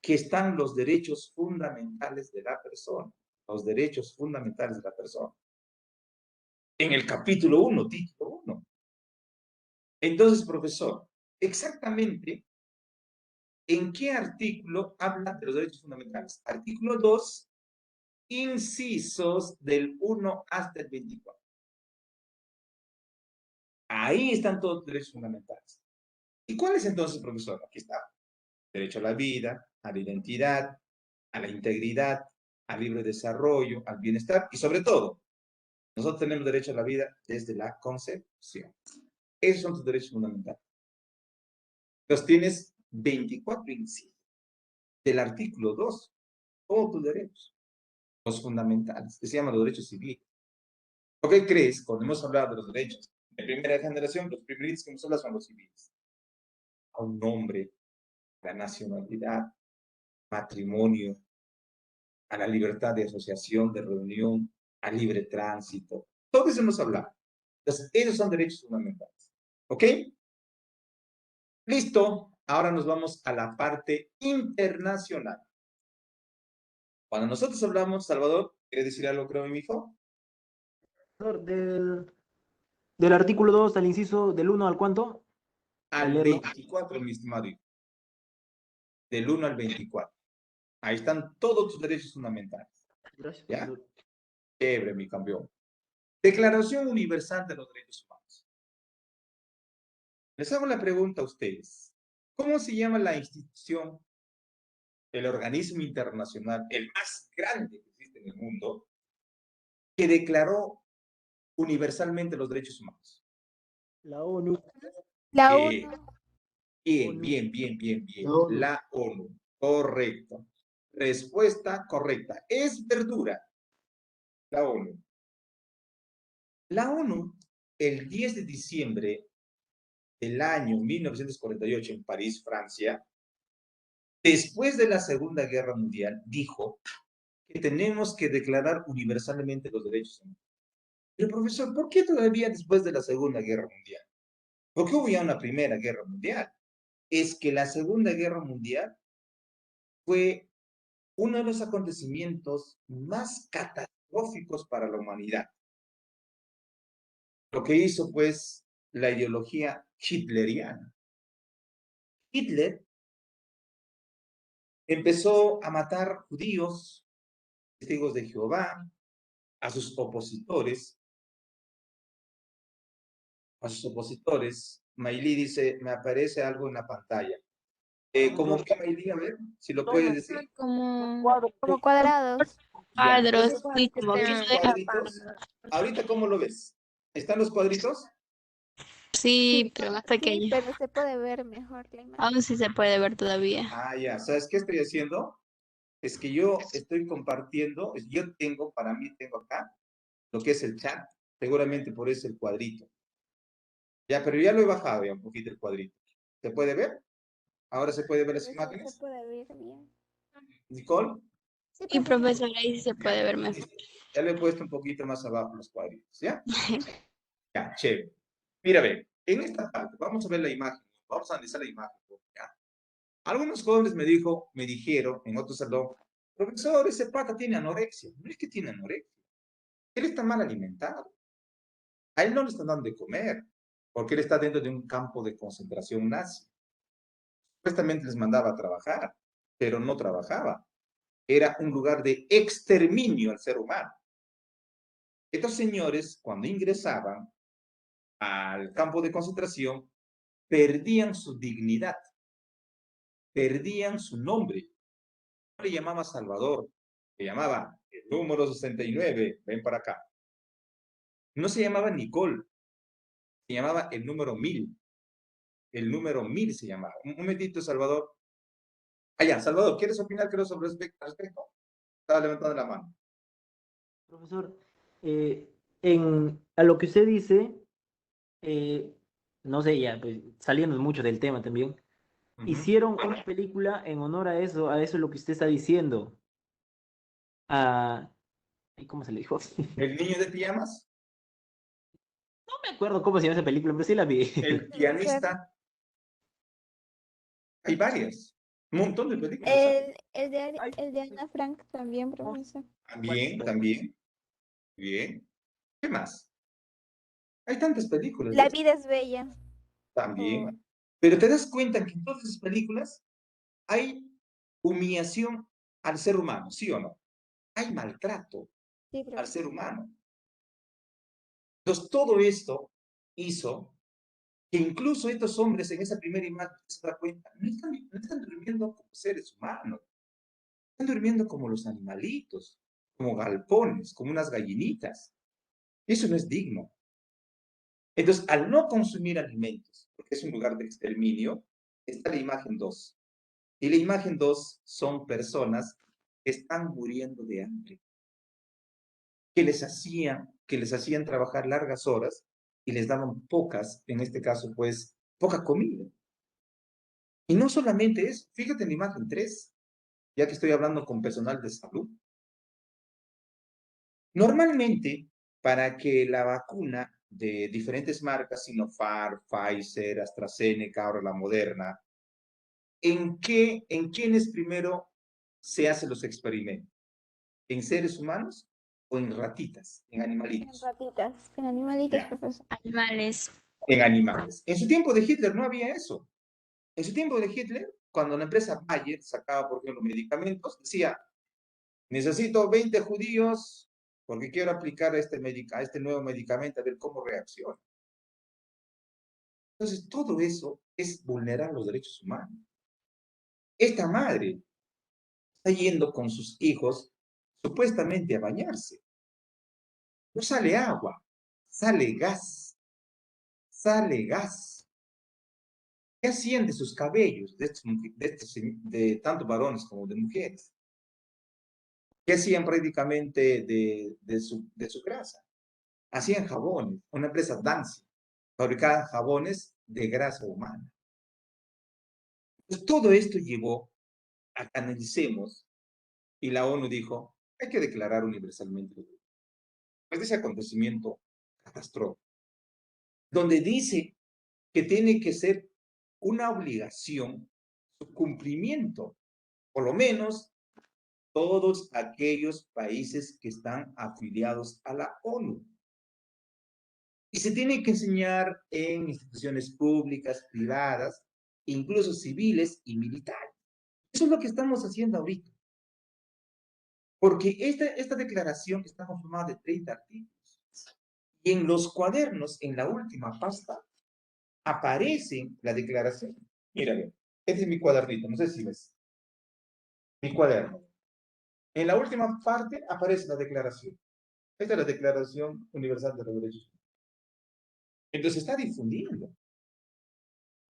Speaker 1: que están los derechos fundamentales de la persona. Los derechos fundamentales de la persona. En el capítulo 1, título 1. Entonces, profesor, exactamente, ¿en qué artículo habla de los derechos fundamentales? Artículo 2, incisos del 1 hasta el 24. Ahí están todos los derechos fundamentales. ¿Y cuál es entonces, profesor? Aquí está. Derecho a la vida, a la identidad, a la integridad, al libre desarrollo, al bienestar y sobre todo, Nosotros tenemos derecho a la vida desde la concepción. Esos son tus derechos fundamentales. Los tienes 24 incisos del artículo 2, todos tus derechos, los fundamentales, que se llaman los derechos civiles. ¿Por qué crees, cuando hemos hablado de los derechos de primera generación, los primeritos que hemos hablado son los civiles? A un nombre, a la nacionalidad, matrimonio, a la libertad de asociación, de reunión, al libre tránsito. Todo eso hemos hablado. Entonces, esos son derechos fundamentales. ¿Ok? Listo. Ahora nos vamos a la parte internacional. Cuando nosotros hablamos, Salvador, ¿quieres decir algo, creo, mi hijo?
Speaker 4: Del artículo 2 al inciso del 1 al cuánto.
Speaker 1: Al
Speaker 4: leerlo.
Speaker 1: 24, mi estimado hijo. Del 1 al 24. Ahí están todos tus derechos fundamentales.
Speaker 4: Gracias,
Speaker 1: ¿Ya?
Speaker 4: profesor.
Speaker 1: Chévere, mi campeón. Declaración Universal de los Derechos Humanos. Les hago la pregunta a ustedes. ¿Cómo se llama la institución, el organismo internacional, el más grande que existe en el mundo, que declaró universalmente los derechos humanos?
Speaker 4: La ONU.
Speaker 2: La
Speaker 1: Bien,
Speaker 2: ONU.
Speaker 1: bien.
Speaker 4: La ONU.
Speaker 1: La ONU. Correcto. Respuesta correcta. Es verdura. La ONU. La ONU, el 10 de diciembre del año 1948 en París, Francia, después de la Segunda Guerra Mundial, dijo que tenemos que declarar universalmente los derechos humanos. Pero profesor, ¿por qué todavía después de la Segunda Guerra Mundial? ¿Por qué hubo ya una Primera Guerra Mundial? Es que la Segunda Guerra Mundial fue uno de los acontecimientos más catastróficos para la humanidad. Lo que hizo, pues, la ideología hitleriana. Hitler empezó a matar judíos, testigos de Jehová, a sus opositores. Maylí dice, me aparece algo en la pantalla. ¿Cómo que, Maylí? A ver, si lo puedes decir.
Speaker 6: Como
Speaker 2: Como cuadrados.
Speaker 1: Ya,
Speaker 3: Cuadros,
Speaker 1: esos
Speaker 3: sí, como que
Speaker 1: esos
Speaker 3: no deja.
Speaker 1: cuadritos, ahorita, ¿cómo lo ves? ¿Están los cuadritos?
Speaker 3: Sí, pero más
Speaker 2: Sí,
Speaker 3: pequeño.
Speaker 2: pero se puede ver mejor la imagen.
Speaker 3: Aún sí se puede ver todavía.
Speaker 1: Ah, ya. ¿Sabes qué estoy haciendo? Es que yo estoy compartiendo, para mí tengo acá lo que es el chat. Seguramente por eso el cuadrito. Ya, pero ya lo he bajado ya un poquito el cuadrito. ¿Se puede ver? ¿Ahora se puede ver las
Speaker 2: Profesor, se
Speaker 1: imágenes?
Speaker 2: puede ver bien.
Speaker 1: ¿Nicole?
Speaker 2: Sí,
Speaker 3: Y
Speaker 2: profesor.
Speaker 3: profesor, ahí sí se puede ver mejor.
Speaker 1: Listo. Ya le he puesto un poquito más abajo los cuadritos, ¿ya? Ya, chévere. Mira, ve, en esta parte, vamos a ver la imagen, vamos a analizar la imagen, ¿ya? Algunos jóvenes me dijeron en otro salón, profesor, ese pata tiene anorexia. No es que tiene anorexia, él está mal alimentado. A él no le están dando de comer, porque él está dentro de un campo de concentración nazi. Supuestamente les mandaba a trabajar, pero no trabajaba. Era un lugar de exterminio al ser humano. Estos señores, cuando ingresaban al campo de concentración, perdían su dignidad, perdían su nombre. No le llamaba Salvador, le llamaba el número 69, ven para acá. No se llamaba Nicole, se llamaba el número 1000. El número 1000 se llamaba. Un momentito, Salvador. Allá, Salvador, ¿quieres opinar sobre respecto? Estaba levantando la mano.
Speaker 4: Profesor, a lo que usted dice, no sé, ya, pues, saliendo mucho del tema también, hicieron una película en honor a eso es lo que usted está diciendo. ¿Cómo se le dijo?
Speaker 1: ¿El niño de pijamas?
Speaker 4: No me acuerdo cómo se llama esa película, pero sí la vi.
Speaker 1: ¿El pianista? Hay varias. Un montón de películas.
Speaker 2: El de Ana Frank también, profesor.
Speaker 1: También. Bien. ¿Qué más? Hay tantas películas.
Speaker 2: La vida es bella.
Speaker 1: También.
Speaker 2: Oh,
Speaker 1: Pero te das cuenta que en todas esas películas hay humillación al ser humano, ¿sí o no? Hay maltrato
Speaker 2: sí,
Speaker 1: al
Speaker 2: profesor.
Speaker 1: ser humano. Entonces, todo esto hizo que incluso estos hombres en esa primera imagen se da cuenta, no están durmiendo como seres humanos, están durmiendo como los animalitos, como galpones, como unas gallinitas. Eso no es digno. Entonces, al no consumir alimentos, porque es un lugar de exterminio, está la imagen 2. Y la imagen 2 son personas que están muriendo de hambre, que les hacían trabajar largas horas y les daban pocas, en este caso, pues, poca comida. Y no solamente eso, fíjate en la imagen 3, ya que estoy hablando con personal de salud. Normalmente, para que la vacuna de diferentes marcas, Sinopharm, Pfizer, AstraZeneca, ahora la Moderna, ¿en quiénes primero se hacen los experimentos? ¿En seres humanos o en ratitas, en
Speaker 2: En
Speaker 1: animalitos?
Speaker 2: ratitas, en animalitos,
Speaker 1: Ya.
Speaker 2: profesor.
Speaker 3: Animales.
Speaker 1: En animales. En su tiempo de Hitler no había eso. En su tiempo de Hitler, cuando la empresa Bayer sacaba, por ejemplo, medicamentos, decía, necesito 20 judíos porque quiero aplicar a este nuevo medicamento a ver cómo reacciona. Entonces, todo eso es vulnerar los derechos humanos. Esta madre está yendo con sus hijos supuestamente a bañarse. No sale agua, sale gas, sale gas. ¿Qué hacían de sus cabellos, de tanto varones como de mujeres? ¿Qué hacían prácticamente de su grasa? Hacían jabones, una empresa Dancy, fabricaba jabones de grasa humana. Pues todo esto llevó a que analicemos y la ONU dijo, hay que declarar universalmente pues ese acontecimiento catastrófico, donde dice que tiene que ser una obligación su cumplimiento, por lo menos todos aquellos países que están afiliados a la ONU. Y se tiene que enseñar en instituciones públicas, privadas, incluso civiles y militares. Eso es lo que estamos haciendo ahorita. Porque esta declaración está conformada de 30 artículos. Y en los cuadernos, en la última pasta, aparece la declaración. Míralo, este es mi cuadernito, no sé si ves. Mi cuaderno. En la última parte aparece la declaración. Esta es la Declaración Universal de los Derechos Humanos. Entonces se está difundiendo.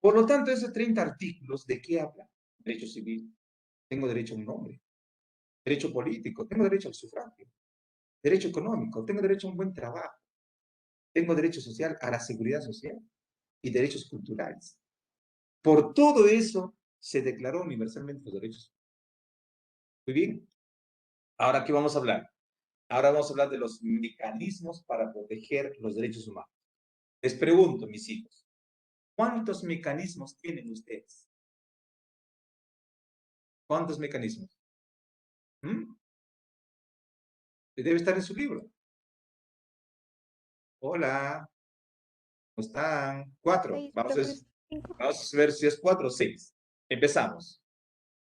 Speaker 1: Por lo tanto, esos 30 artículos, ¿de qué hablan? Derecho civil, tengo derecho a un nombre. Derecho político, tengo derecho al sufragio. Derecho económico, tengo derecho a un buen trabajo. Tengo derecho social a la seguridad social y derechos culturales. Por todo eso se declaró universalmente los derechos. Muy bien. Ahora, ¿qué vamos a hablar? Ahora vamos a hablar de los mecanismos para proteger los derechos humanos. Les pregunto, mis hijos, ¿cuántos mecanismos tienen ustedes? ¿Cuántos mecanismos? Debe estar en su libro. Hola, ¿cómo están? 4.
Speaker 2: 6,
Speaker 1: Vamos
Speaker 2: profesor. 5.
Speaker 1: a ver si es 4 o 6. Empezamos.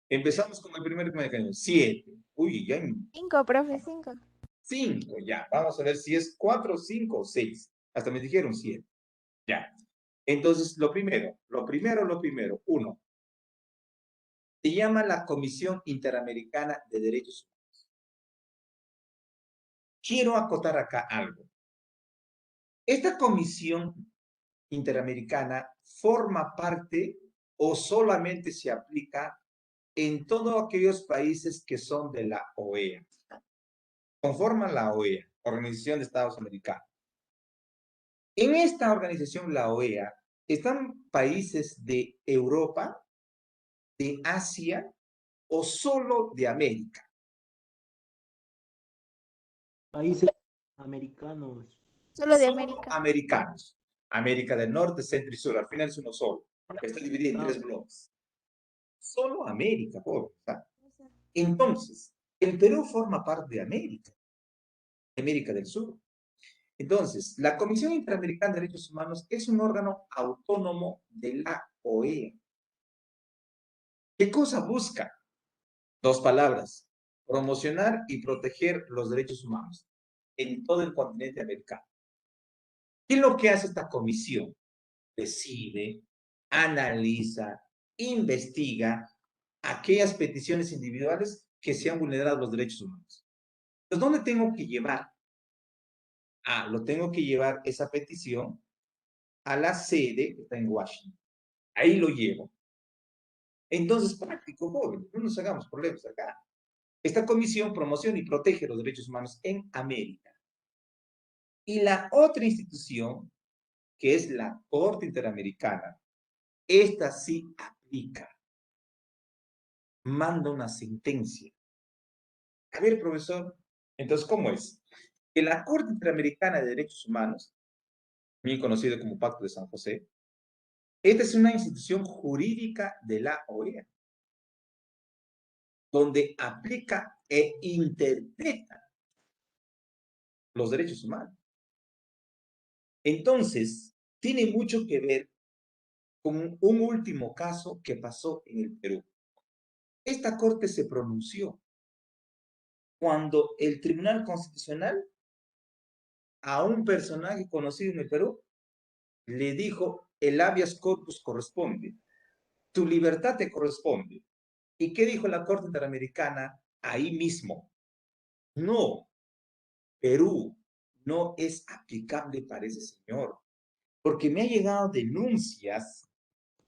Speaker 1: Empezamos con el primer mecanismo. 7. Uy, ya en
Speaker 2: 5, profe, 5.
Speaker 1: 5, ya. Vamos a ver si es 4, 5 o 6. Hasta me dijeron 7. Ya. Entonces, lo primero. 1. Se llama la Comisión Interamericana de Derechos Humanos. Quiero acotar acá algo. Esta comisión interamericana forma parte o solamente se aplica en todos aquellos países que son de la OEA. Conforman la OEA, Organización de Estados Americanos. En esta organización, la OEA, están países de Europa, de Asia o solo de América.
Speaker 4: Países americanos.
Speaker 2: Solo de
Speaker 1: Solo
Speaker 2: América.
Speaker 1: americanos. América del Norte, Centro y Sur. Al final es uno solo. Está dividido en 3 bloques. Solo América, pobre. Entonces, el Perú forma parte de América del Sur. Entonces, la Comisión Interamericana de Derechos Humanos es un órgano autónomo de la OEA. ¿Qué cosa busca? 2 palabras: promocionar y proteger los derechos humanos en todo el continente americano. ¿Qué es lo que hace esta comisión? Decide, analiza, investiga aquellas peticiones individuales que se han vulnerado los derechos humanos. Entonces, ¿dónde tengo que llevar lo tengo que llevar esa petición a la sede que está en Washington. Ahí lo llevo. Entonces, práctico, joven, no nos hagamos problemas acá. Esta comisión promociona y protege los derechos humanos en América. Y la otra institución, que es la Corte Interamericana, esta sí aplica. Manda una sentencia. A ver, profesor, entonces, ¿cómo es? Que la Corte Interamericana de Derechos Humanos, bien conocido como Pacto de San José, esta es una institución jurídica de la OEA, donde aplica e interpreta los derechos humanos. Entonces, tiene mucho que ver con un último caso que pasó en el Perú. Esta corte se pronunció cuando el Tribunal Constitucional a un personaje conocido en el Perú le dijo: el habeas corpus corresponde, tu libertad te corresponde. ¿Y qué dijo la Corte Interamericana ahí mismo? No, Perú no es aplicable para ese señor, porque me ha llegado denuncias a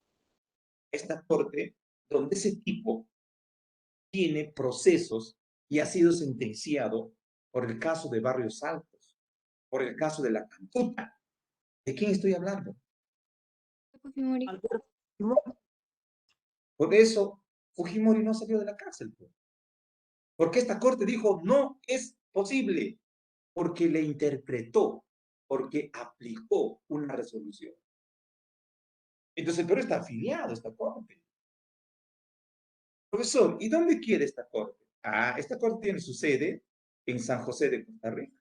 Speaker 1: esta corte donde ese tipo tiene procesos y ha sido sentenciado por el caso de Barrios Altos, por el caso de la Cantuta. ¿De quién estoy hablando?
Speaker 6: Fujimori.
Speaker 1: Por eso Fujimori no salió de la cárcel. Porque esta corte dijo: no es posible, porque le interpretó, porque aplicó una resolución. Entonces, pero está afiliado a esta corte. Profesor, ¿y dónde quiere esta corte? Esta corte tiene su sede en San José de Costa Rica,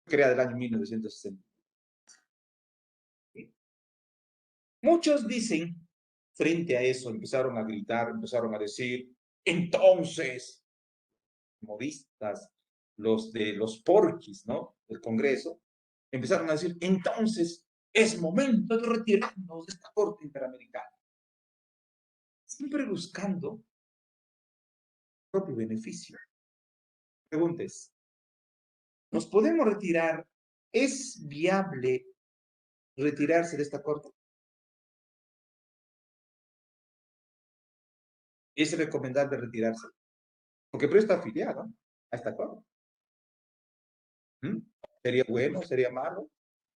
Speaker 1: creada el año 1960. Muchos dicen, frente a eso, empezaron a gritar, empezaron a decir: entonces, modistas, los de los porquis, ¿no?, del Congreso, empezaron a decir: entonces, es momento de retirarnos de esta Corte Interamericana. Siempre buscando propio beneficio. Preguntes, ¿nos podemos retirar? ¿Es viable retirarse de esta corte? ¿Es recomendable retirarse? Porque pero está afiliado a esta corte. ¿Sería bueno? ¿Sería malo?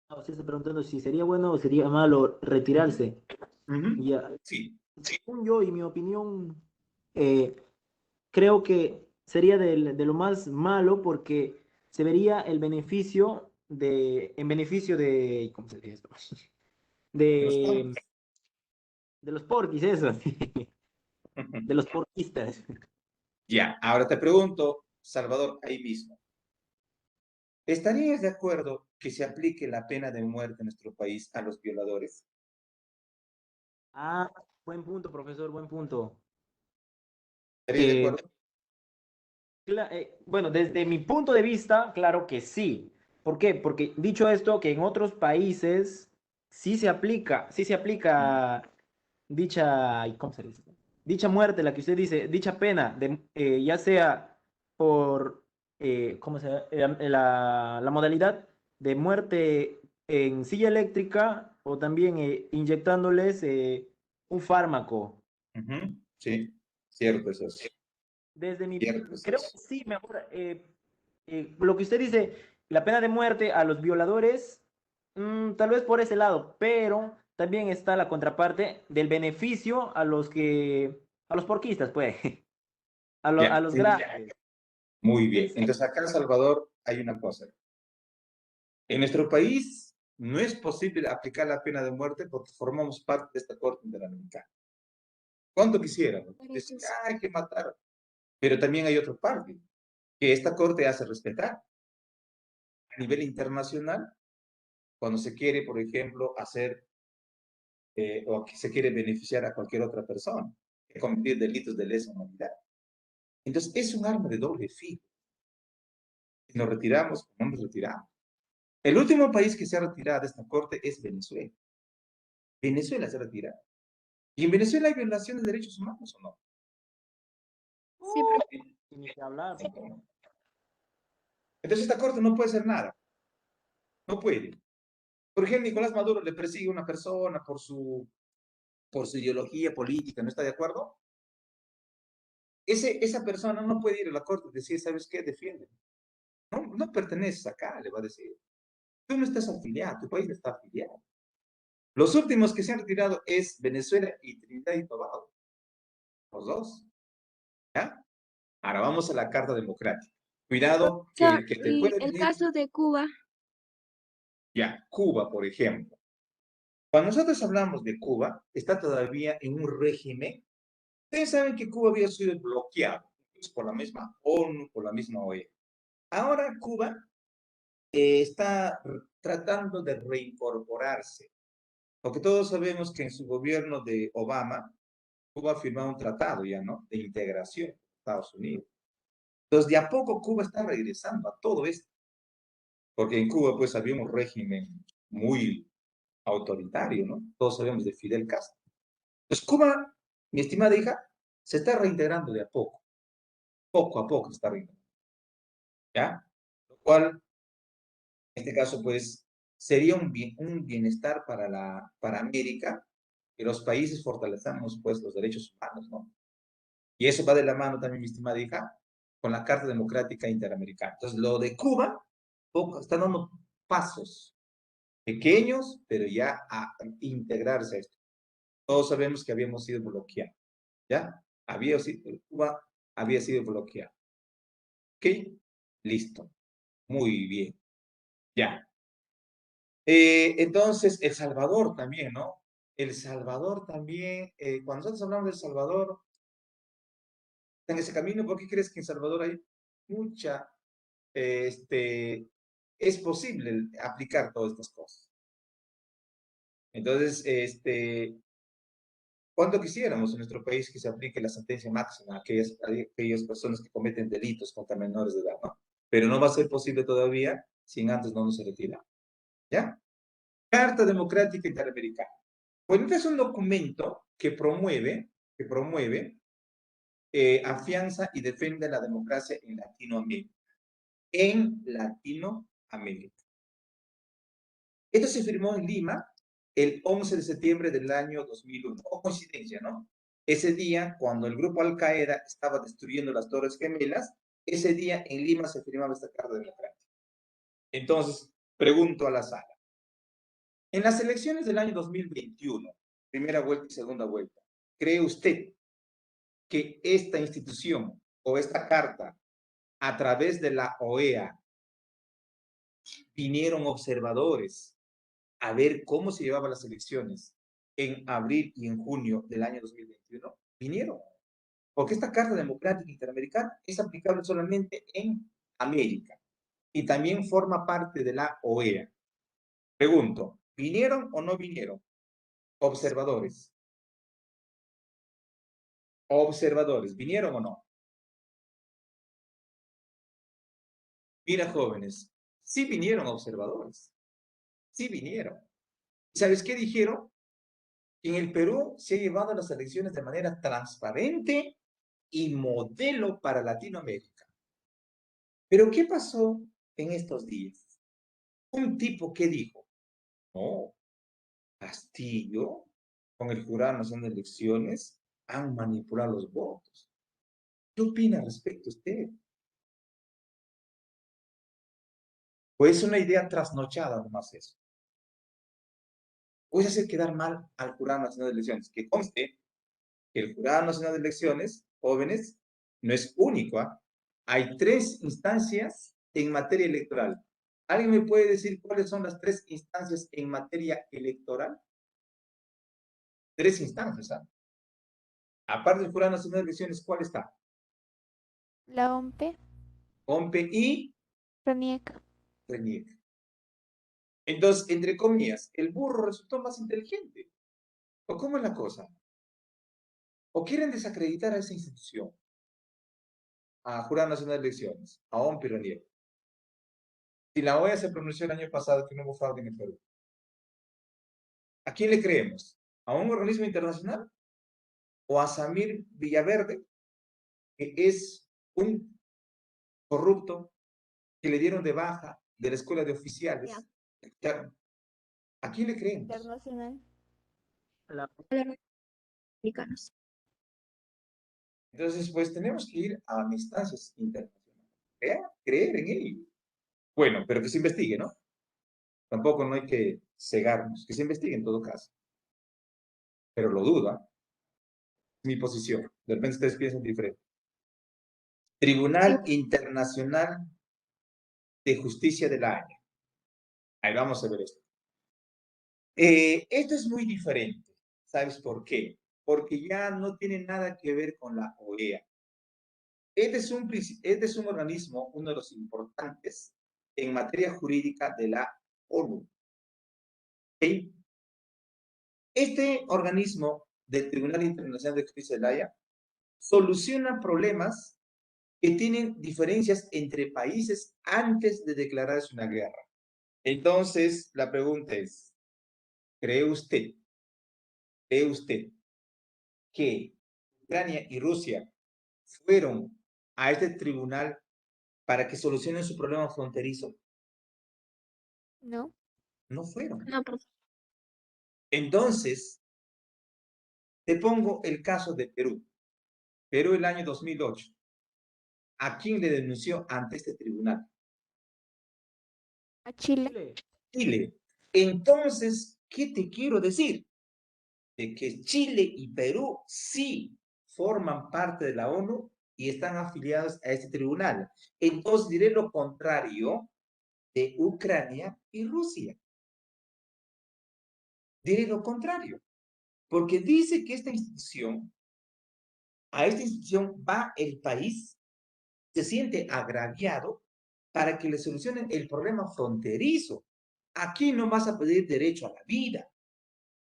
Speaker 4: No, usted está preguntando si sería bueno o sería malo retirarse. Ya,
Speaker 1: Sí.
Speaker 4: según yo y mi opinión, creo que sería de lo más malo porque se vería el beneficio en beneficio de, ¿cómo se dice esto? De, de los porquis, eso, de los porquistas.
Speaker 1: Ya, ahora te pregunto, Salvador, ahí mismo. ¿Estarías de acuerdo que se aplique la pena de muerte en nuestro país a los violadores?
Speaker 4: Ah, buen punto, profesor, buen punto.
Speaker 1: ¿Estarías de
Speaker 4: Eh,
Speaker 1: acuerdo?
Speaker 4: Bueno, desde mi punto de vista, claro que sí. ¿Por qué? Porque dicho esto, que en otros países sí se aplica dicha, ¿cómo se dice? Dicha muerte, la que usted dice, dicha pena, ya sea por, ¿cómo se llama? La modalidad de muerte en silla eléctrica o también inyectándoles un fármaco.
Speaker 1: Sí, cierto eso.
Speaker 4: Desde mi,
Speaker 1: Cierto
Speaker 4: creo
Speaker 1: eso.
Speaker 4: que sí, mejor. Lo que usted dice, la pena de muerte a los violadores, tal vez por ese lado, pero también está la contraparte del beneficio a los porquistas, pues,
Speaker 1: Ya,
Speaker 4: a los grandes.
Speaker 1: muy bien.
Speaker 4: Es,
Speaker 1: Entonces acá en Salvador hay una cosa. En nuestro país no es posible aplicar la pena de muerte porque formamos parte de esta Corte Interamericana. ¿Cuánto quisiéramos? Decir: hay que matar. Pero también hay otra parte, que esta Corte hace respetar. A nivel internacional, cuando se quiere, por ejemplo, hacer o que se quiere beneficiar a cualquier otra persona que cometer delitos de lesa humanidad. Entonces, es un arma de doble filo. Si nos retiramos, no nos retiramos. El último país que se ha retirado de esta corte es Venezuela. Venezuela se ha retirado. ¿Y en Venezuela hay violación de derechos humanos o no?
Speaker 6: Sí,
Speaker 4: ni que hablar.
Speaker 1: Entonces, esta corte no puede hacer nada. No puede. Por ejemplo, Nicolás Maduro le persigue a una persona por su ideología política, ¿no está de acuerdo? Esa persona no puede ir a la corte y decir, ¿sabes qué? Defiende. No perteneces acá, le va a decir. Tú no estás afiliado, tu país no está afiliado. Los últimos que se han retirado es Venezuela y Trinidad y Tobago. Los dos. ¿Ya? Ahora vamos a la Carta Democrática. Cuidado, que el que te
Speaker 6: Y
Speaker 1: puede
Speaker 6: el
Speaker 1: venir...
Speaker 6: caso de Cuba.
Speaker 1: Ya, Cuba, por ejemplo. Cuando nosotros hablamos de Cuba, está todavía en un régimen. Ustedes saben que Cuba había sido bloqueado por la misma ONU, por la misma OEA. Ahora Cuba está tratando de reincorporarse, porque todos sabemos que en su gobierno de Obama, Cuba ha firmado un tratado ya, ¿no? De integración con Estados Unidos. Entonces, de a poco Cuba está regresando a todo esto, porque en Cuba pues había un régimen muy autoritario, ¿no? Todos sabemos de Fidel Castro. Entonces, Cuba, mi estimada hija, se está reintegrando de a poco a poco está reintegrando, ¿ya? Lo cual, en este caso, pues, sería un bienestar para América, que los países fortalezamos, pues, los derechos humanos, ¿no? Y eso va de la mano también, mi estimada hija, con la Carta Democrática Interamericana. Entonces, lo de Cuba, poco, está dando pasos pequeños, pero ya a integrarse a esto. Todos sabemos que habíamos sido bloqueados, ¿ya? Cuba había sido bloqueado. ¿Ok? Listo. Muy bien. Ya. Entonces, El Salvador también, ¿no? El Salvador también, cuando nosotros hablamos de El Salvador, en ese camino, ¿por qué crees que en Salvador hay mucha, es posible aplicar todas estas cosas? Entonces, ¿cuánto quisiéramos en nuestro país que se aplique la sentencia máxima a aquellas personas que cometen delitos contra menores de edad, ¿no? Pero no va a ser posible todavía si antes no nos retira. ¿Ya? Carta Democrática Interamericana. Pues este es un documento que promueve, afianza y defiende la democracia en Latinoamérica. En Latinoamérica. Esto se firmó en Lima el 11 de septiembre del año 2001. O coincidencia, ¿no? Ese día, cuando el grupo Al Qaeda estaba destruyendo las Torres Gemelas, ese día en Lima se firmaba esta Carta Democrática. Entonces, pregunto a la sala. En las elecciones del año 2021, primera vuelta y segunda vuelta, ¿cree usted que esta institución o esta carta, a través de la OEA, vinieron observadores a ver cómo se llevaban las elecciones en abril y en junio del año 2021? Vinieron. Porque esta Carta Democrática Interamericana es aplicable solamente en América y también forma parte de la OEA. Pregunto, ¿vinieron o no vinieron observadores? Observadores, ¿vinieron o no? Mira, jóvenes, sí vinieron observadores, sí vinieron. ¿Sabes qué dijeron? En el Perú se han llevado las elecciones de manera transparente y modelo para Latinoamérica. Pero ¿qué pasó en estos días? Un tipo que dijo, no, Castillo, con el Jurado Nacional de Elecciones, han manipulado los votos. ¿Qué opina al respecto usted? ¿O es una idea trasnochada nomás eso? ¿O es hacer quedar mal al Jurado Nacional de Elecciones? Que conste que el Jurado Nacional de Elecciones, jóvenes, no es único, ¿eh? Hay 3 instancias en materia electoral. ¿Alguien me puede decir cuáles son las 3 instancias en materia electoral? 3 instancias, ¿ah? Aparte del Jurado Nacional de Elecciones, ¿cuál está?
Speaker 2: La OMPE,
Speaker 1: OMPE y
Speaker 2: RENIEC.
Speaker 1: RENIEC. Entonces, entre comillas, el burro resultó más inteligente. ¿O cómo es la cosa? ¿O quieren desacreditar a esa institución? A Jurado Nacional de Elecciones, a OMPE y RENIEC. Si la OEA se pronunció el año pasado que no hubo fraude en el Perú, ¿a quién le creemos? ¿A un organismo internacional? ¿O a Samir Villaverde, que es un corrupto que le dieron de baja de la escuela de oficiales ¿A quién le creemos?
Speaker 2: Internacional.
Speaker 4: La-
Speaker 6: Americanos.
Speaker 1: Entonces, pues tenemos que ir a instancias internacionales. Creer en ello. Bueno, pero que se investigue, ¿no? Tampoco no hay que cegarnos, que se investigue en todo caso. Pero lo duda. Mi posición. De repente ustedes piensan diferente. Tribunal Internacional de Justicia de la Haya. Ahí vamos a ver esto. Esto es muy diferente. ¿Sabes por qué? Porque ya no tiene nada que ver con la OEA. Este es un organismo, uno de los importantes en materia jurídica de la ONU. ¿Okay? Este organismo del Tribunal Internacional de Justicia de la Haya soluciona problemas que tienen diferencias entre países antes de declararse una guerra. Entonces, la pregunta es, ¿cree usted que Ucrania y Rusia fueron a este tribunal para que solucionen su problema fronterizo?
Speaker 2: No.
Speaker 1: No fueron.
Speaker 6: No, pues,
Speaker 1: Entonces, te pongo el caso de Perú. Perú el año 2008. ¿A quién le denunció ante este tribunal?
Speaker 2: A Chile.
Speaker 4: Chile.
Speaker 1: Chile. Entonces, ¿qué te quiero decir? De que Chile y Perú sí forman parte de la ONU y están afiliados a este tribunal. Entonces diré lo contrario de Ucrania y Rusia. Diré lo contrario, porque dice que a esta institución va el país, se siente agraviado para que le solucionen el problema fronterizo. Aquí no vas a pedir derecho a la vida,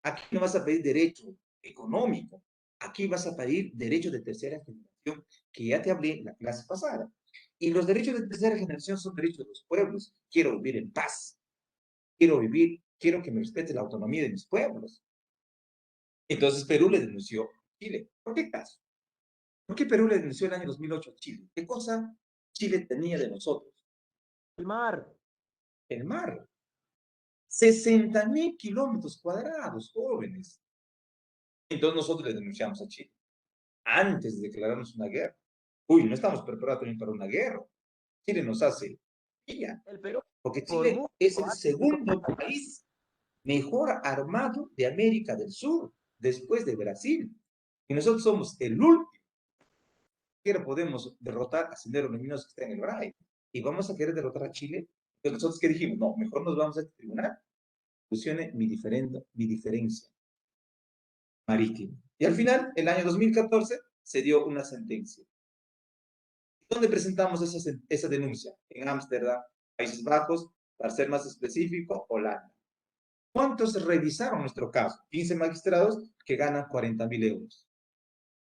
Speaker 1: aquí no vas a pedir derecho económico, aquí vas a pedir derechos de tercera generación, que ya te hablé en la clase pasada. Y los derechos de tercera generación son derechos de los pueblos. Quiero vivir en paz, quiero que me respete la autonomía de mis pueblos. Entonces Perú le denunció a Chile. ¿Por qué caso? ¿Por qué Perú le denunció el año 2008 a Chile? ¿Qué cosa Chile tenía de nosotros?
Speaker 4: El mar.
Speaker 1: El mar. 60.000 kilómetros cuadrados, jóvenes. Entonces nosotros le denunciamos a Chile antes de declararnos una guerra. Uy, no estamos preparados también para una guerra. Chile nos hace pilla,
Speaker 4: El Perú.
Speaker 1: porque
Speaker 4: Por
Speaker 1: Chile
Speaker 4: mucho
Speaker 1: es el
Speaker 4: antes de
Speaker 1: segundo país mejor armado de América del Sur, después de Brasil. Y nosotros somos el último. Que podemos derrotar a Sendero Luminoso que está en el BRAE. Y vamos a querer derrotar a Chile. Entonces nosotros que dijimos, no, mejor nos vamos a este tribunal. Fusione mi diferencia marítima. Y al final, el año 2014, se dio una sentencia. ¿Dónde presentamos esa denuncia? En Ámsterdam, Países Bajos, para ser más específico, Holanda. ¿Cuántos revisaron nuestro caso? 15 magistrados que ganan 40.000 euros.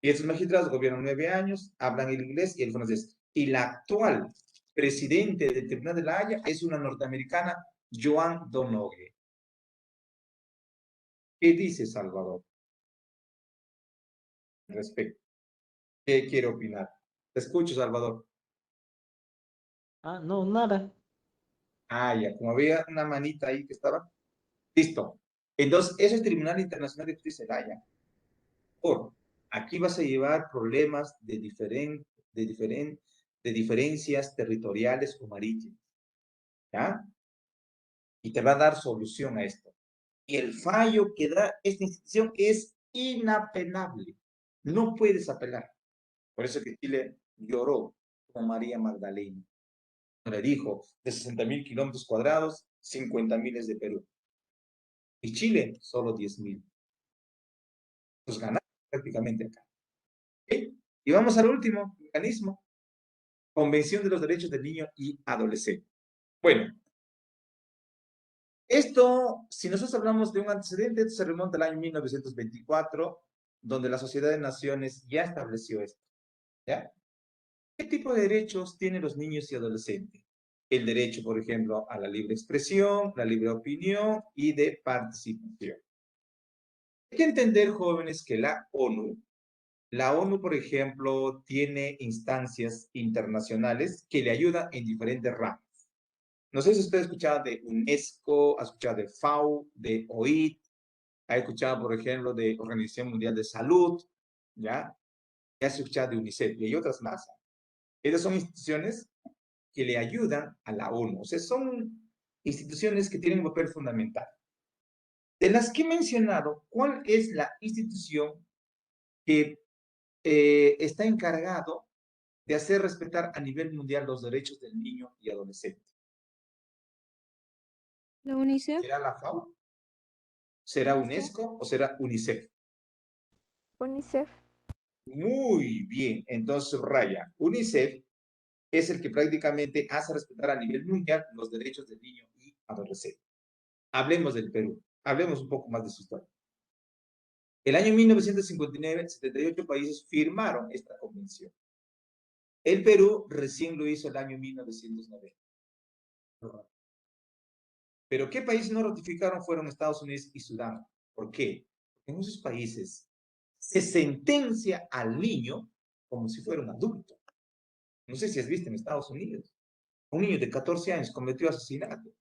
Speaker 1: Y esos magistrados gobiernan 9 años, hablan el inglés y el francés. Y la actual presidente del Tribunal de la Haya es una norteamericana, Joan Donoghue. ¿Qué dice Salvador al respecto? ¿Qué quiere opinar? Te escucho, Salvador.
Speaker 4: Ah, no, nada.
Speaker 1: Ah, ya, como había una manita ahí que estaba. Listo. Entonces, ese es el Tribunal Internacional de Justicia de la Haya. Aquí vas a llevar problemas de diferencias territoriales o marítimas. ¿Ya? Y te va a dar solución a esto. Y el fallo que da esta institución es inapelable. No puedes apelar. Por eso que Chile lloró con María Magdalena. Le dijo, de 60.000 kilómetros cuadrados, 50.000 es de Perú. Y Chile, solo 10.000. Pues ganamos prácticamente acá. ¿Okay? Y vamos al último mecanismo. Convención de los Derechos del Niño y Adolescente. Bueno, esto, si nosotros hablamos de un antecedente, esto se remonta al año 1924, donde la Sociedad de Naciones ya estableció esto. ¿Ya? ¿Qué tipo de derechos tienen los niños y adolescentes? El derecho, por ejemplo, a la libre expresión, la libre opinión y de participación. Hay que entender, jóvenes, que la ONU, por ejemplo, tiene instancias internacionales que le ayudan en diferentes ramas. No sé si usted ha escuchado de UNESCO, ha escuchado de FAO, de OIT, ha escuchado, por ejemplo, de Organización Mundial de Salud, ¿ya? Y ha escuchado de UNICEF y hay otras más. Esas son instituciones que le ayudan a la ONU. O sea, son instituciones que tienen un papel fundamental. De las que he mencionado, ¿cuál es la institución que está encargado de hacer respetar a nivel mundial los derechos del niño y adolescente?
Speaker 6: ¿La UNICEF?
Speaker 1: ¿Será la FAO? ¿Será UNESCO o será UNICEF?
Speaker 2: UNICEF.
Speaker 1: Muy bien, entonces subraya, UNICEF es el que prácticamente hace respetar a nivel mundial los derechos del niño y adolescente. Hablemos del Perú, hablemos un poco más de su historia. El año 1959, 78 países firmaron esta convención. El Perú recién lo hizo el año 1990. Pero ¿qué países no ratificaron? Fueron Estados Unidos y Sudán. ¿Por qué? Porque en esos países se sentencia al niño como si fuera un adulto. No sé si has visto en Estados Unidos. Un niño de 14 años cometió asesinato.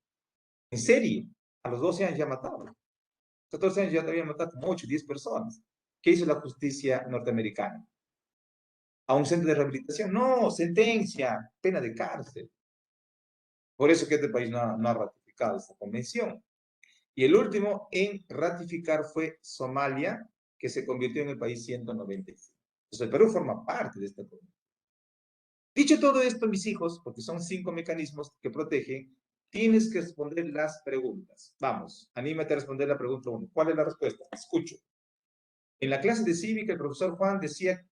Speaker 1: En serie. A los 12 años ya mataba. A los 14 años ya había matado como 8, 10 personas. ¿Qué hizo la justicia norteamericana? ¿A un centro de rehabilitación? No, sentencia, pena de cárcel. Por eso que este país no ha ratificado esta convención. Y el último en ratificar fue Somalia, que se convirtió en el país 195. Entonces el Perú forma parte de esta convención. Dicho todo esto, mis hijos, porque son 5 mecanismos que protegen, tienes que responder las preguntas. Vamos, anímate a responder la pregunta 1. ¿Cuál es la respuesta? Escucho. En la clase de cívica, el profesor Juan decía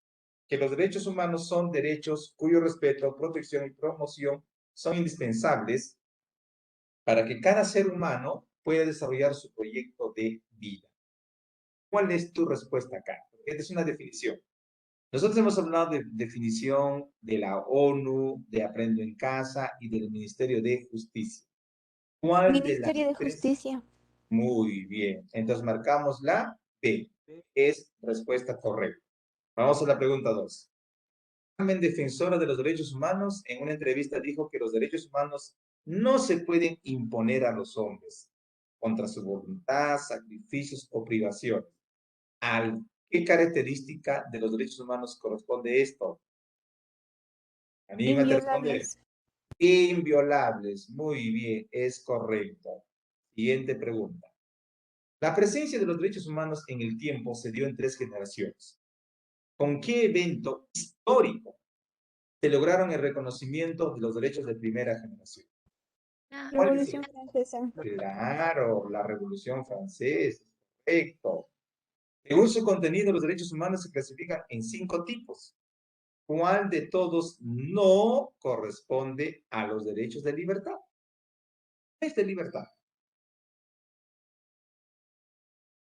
Speaker 1: que los derechos humanos son derechos cuyo respeto, protección y promoción son indispensables para que cada ser humano pueda desarrollar su proyecto de vida. ¿Cuál es tu respuesta acá? Esta es una definición. Nosotros hemos hablado de definición de la ONU, de Aprendo en Casa y del Ministerio de Justicia. ¿Cuál de las
Speaker 2: Ministerio de
Speaker 1: tres?
Speaker 2: Justicia.
Speaker 1: Muy bien. Entonces marcamos la B. Es respuesta correcta. Vamos a la pregunta 2. Carmen, defensora de los derechos humanos, en una entrevista dijo que los derechos humanos no se pueden imponer a los hombres contra su voluntad, sacrificios o privaciones. ¿A qué característica de los derechos humanos corresponde esto? Anímate a responder.
Speaker 2: Inviolables.
Speaker 1: Inviolables. Muy bien, es correcto. Siguiente pregunta. La presencia de los derechos humanos en el tiempo se dio en 3 generaciones. ¿Con qué evento histórico se lograron el reconocimiento de los derechos de primera generación? ¿Cuál es?
Speaker 2: Revolución Francesa.
Speaker 1: Claro, la Revolución Francesa. Correcto. Según su contenido, los derechos humanos se clasifican en 5 tipos. ¿Cuál de todos no corresponde a los derechos de libertad? Es de libertad.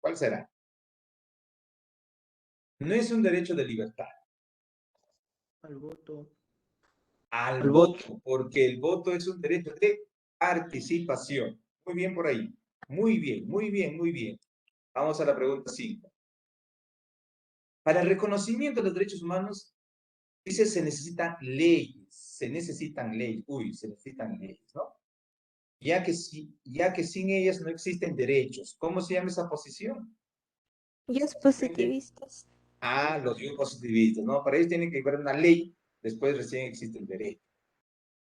Speaker 1: ¿Cuál será? No es un derecho de libertad.
Speaker 4: Al voto.
Speaker 1: Al voto, porque el voto es un derecho de participación. Muy bien por ahí. Muy bien, muy bien, muy bien. Vamos a la pregunta 5. Para el reconocimiento de los derechos humanos, dice, se necesitan leyes. Se necesitan leyes. Uy, se necesitan leyes, ¿no? Ya que sin ellas no existen derechos. ¿Cómo se llama esa posición?
Speaker 2: Ellos positivistas.
Speaker 1: Los positivistas, ¿no? Para ellos tienen que haber una ley, después recién existe el derecho.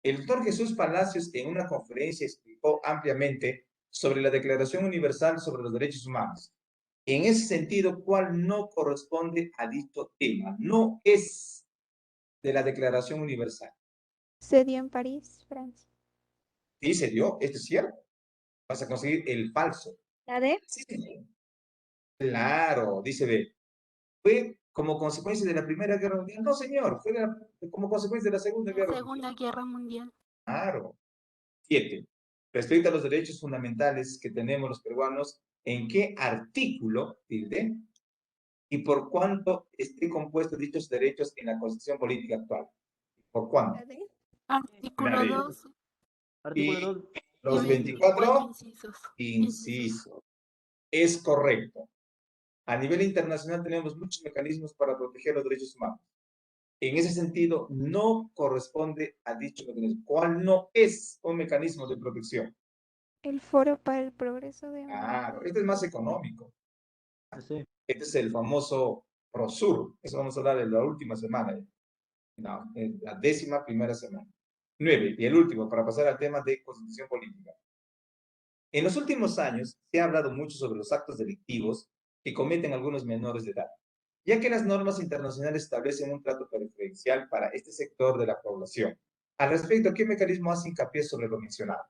Speaker 1: El doctor Jesús Palacios en una conferencia explicó ampliamente sobre la Declaración Universal sobre los Derechos Humanos. En ese sentido, ¿cuál no corresponde a dicho tema? No es de la Declaración Universal.
Speaker 2: Se dio en París, Francia.
Speaker 1: Sí, se dio, esto es cierto. Vas a conseguir el falso.
Speaker 6: ¿La D?
Speaker 1: Sí, claro, dice B. ¿Fue como consecuencia de la Primera Guerra Mundial? No, señor, fue como consecuencia de la Segunda Guerra Mundial.
Speaker 3: Segunda Guerra Mundial.
Speaker 1: Claro. 7. Respecto a los derechos fundamentales que tenemos los peruanos, ¿en qué artículo, tilde, y por cuánto esté compuesto dichos derechos en la Constitución Política actual? ¿Por cuánto?
Speaker 2: ¿La D?
Speaker 3: Artículo
Speaker 1: La D.
Speaker 3: 2.
Speaker 4: Artículo
Speaker 1: Y
Speaker 4: 2.
Speaker 1: los
Speaker 3: y
Speaker 1: 24
Speaker 3: incisos.
Speaker 1: incisos. Es correcto. A nivel internacional tenemos muchos mecanismos para proteger los derechos humanos. En ese sentido, no corresponde a dicho mecanismo. ¿Cuál no es un mecanismo de protección?
Speaker 2: El Foro para el Progreso de
Speaker 1: Claro,
Speaker 2: América.
Speaker 1: este es más económico.
Speaker 4: Sí.
Speaker 1: Este es el famoso PROSUR. Eso vamos a hablar en la última semana. No, en la 11ª semana. 9. Y el último, para pasar al tema de constitución política. En los últimos años se ha hablado mucho sobre los actos delictivos que cometen algunos menores de edad, ya que las normas internacionales establecen un trato preferencial para este sector de la población. Al respecto, ¿qué mecanismo hace hincapié sobre lo mencionado?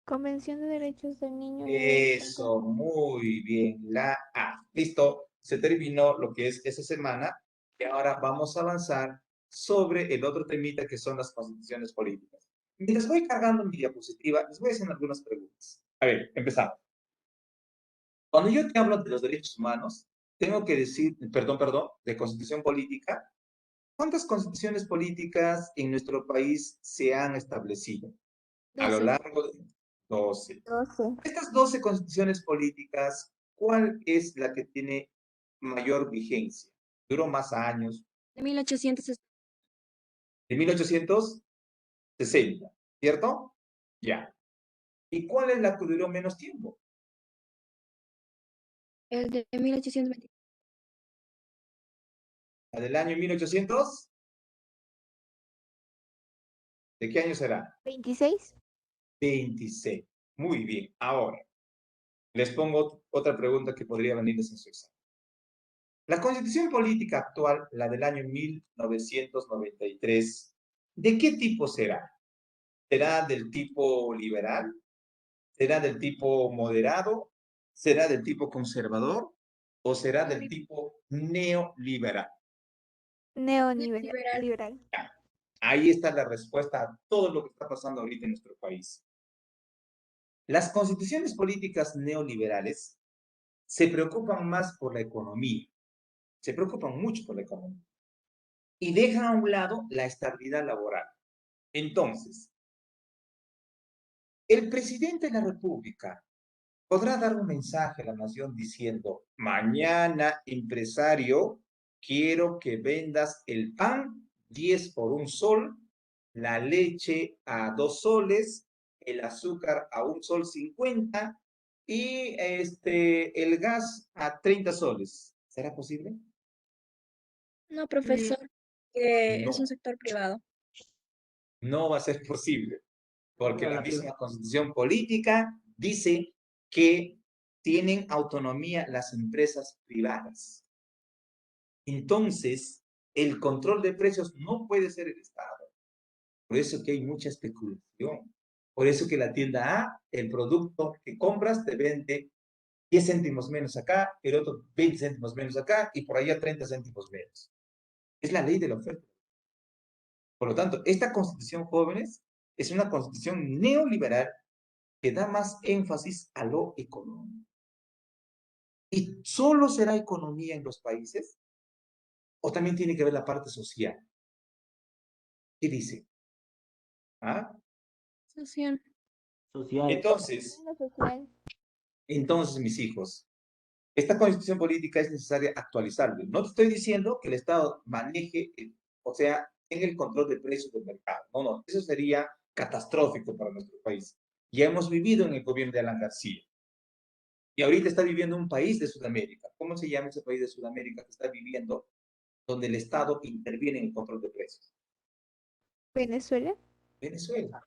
Speaker 2: Convención de Derechos del Niño y
Speaker 1: Eso, muy bien, la A. Listo, se terminó lo que es esa semana y ahora vamos a avanzar sobre el otro temita que son las constituciones políticas. Mientras voy cargando mi diapositiva, les voy a hacer algunas preguntas. A ver, empezamos. Cuando yo te hablo de los derechos humanos, tengo que decir, perdón, de constitución política, ¿cuántas constituciones políticas en nuestro país se han establecido? A lo
Speaker 2: 12.
Speaker 1: largo de 12.
Speaker 2: 12.
Speaker 1: Estas 12 constituciones políticas, ¿cuál es la que tiene mayor vigencia? Duró más años,
Speaker 6: De 1860.
Speaker 1: de 1860, ¿cierto? Ya. ¿Y cuál es la que duró menos tiempo?
Speaker 6: El de 1820.
Speaker 1: La del año 1800, ¿de qué año será?
Speaker 2: 26.
Speaker 1: 26. Muy bien. Ahora, les pongo otra pregunta que podría venirles en su examen. La constitución política actual, la del año 1993, ¿de qué tipo será? ¿Será del tipo liberal? ¿Será del tipo moderado? ¿Será del tipo conservador? ¿O será del tipo neoliberal?
Speaker 6: Liberal.
Speaker 2: Liberal.
Speaker 1: Ahí está la respuesta a todo lo que está pasando ahorita en nuestro país. Las constituciones políticas neoliberales se preocupan más por la economía, se preocupan mucho por la economía y dejan a un lado la estabilidad laboral. Entonces, el presidente de la República podrá dar un mensaje a la nación diciendo, mañana, empresario, quiero que vendas el pan 10 por un sol, la leche a 2 soles, el azúcar a 1,50 sol y el gas a 30 soles. ¿Será posible?
Speaker 6: No, profesor, que es un
Speaker 1: No,
Speaker 6: sector privado.
Speaker 1: no va a ser posible, porque
Speaker 4: Claro,
Speaker 1: la
Speaker 4: la
Speaker 1: misma constitución política dice que tienen autonomía las empresas privadas. Entonces, el control de precios no puede ser el Estado. Por eso que hay mucha especulación. Por eso que la tienda A, el producto que compras te vende 10 céntimos menos acá, el otro 20 céntimos menos acá y por allá 30 céntimos menos. Es la ley de la oferta. Por lo tanto, esta constitución, jóvenes, es una constitución neoliberal que da más énfasis a lo económico. ¿Y solo será economía en los países? ¿O también tiene que ver la parte social? ¿Qué dice? ¿Ah?
Speaker 6: Social.
Speaker 4: social.
Speaker 1: Entonces,
Speaker 2: Social.
Speaker 1: mis hijos, esta constitución política es necesaria actualizarla. No te estoy diciendo que el Estado maneje, o sea, tenga el control de precios del mercado. No, no, eso sería catastrófico para nuestro país. Ya hemos vivido en el gobierno de Alan García. Y ahorita está viviendo un país de Sudamérica. ¿Cómo se llama ese país de Sudamérica que está viviendo donde el Estado interviene en el control de precios?
Speaker 2: Venezuela.
Speaker 1: Venezuela.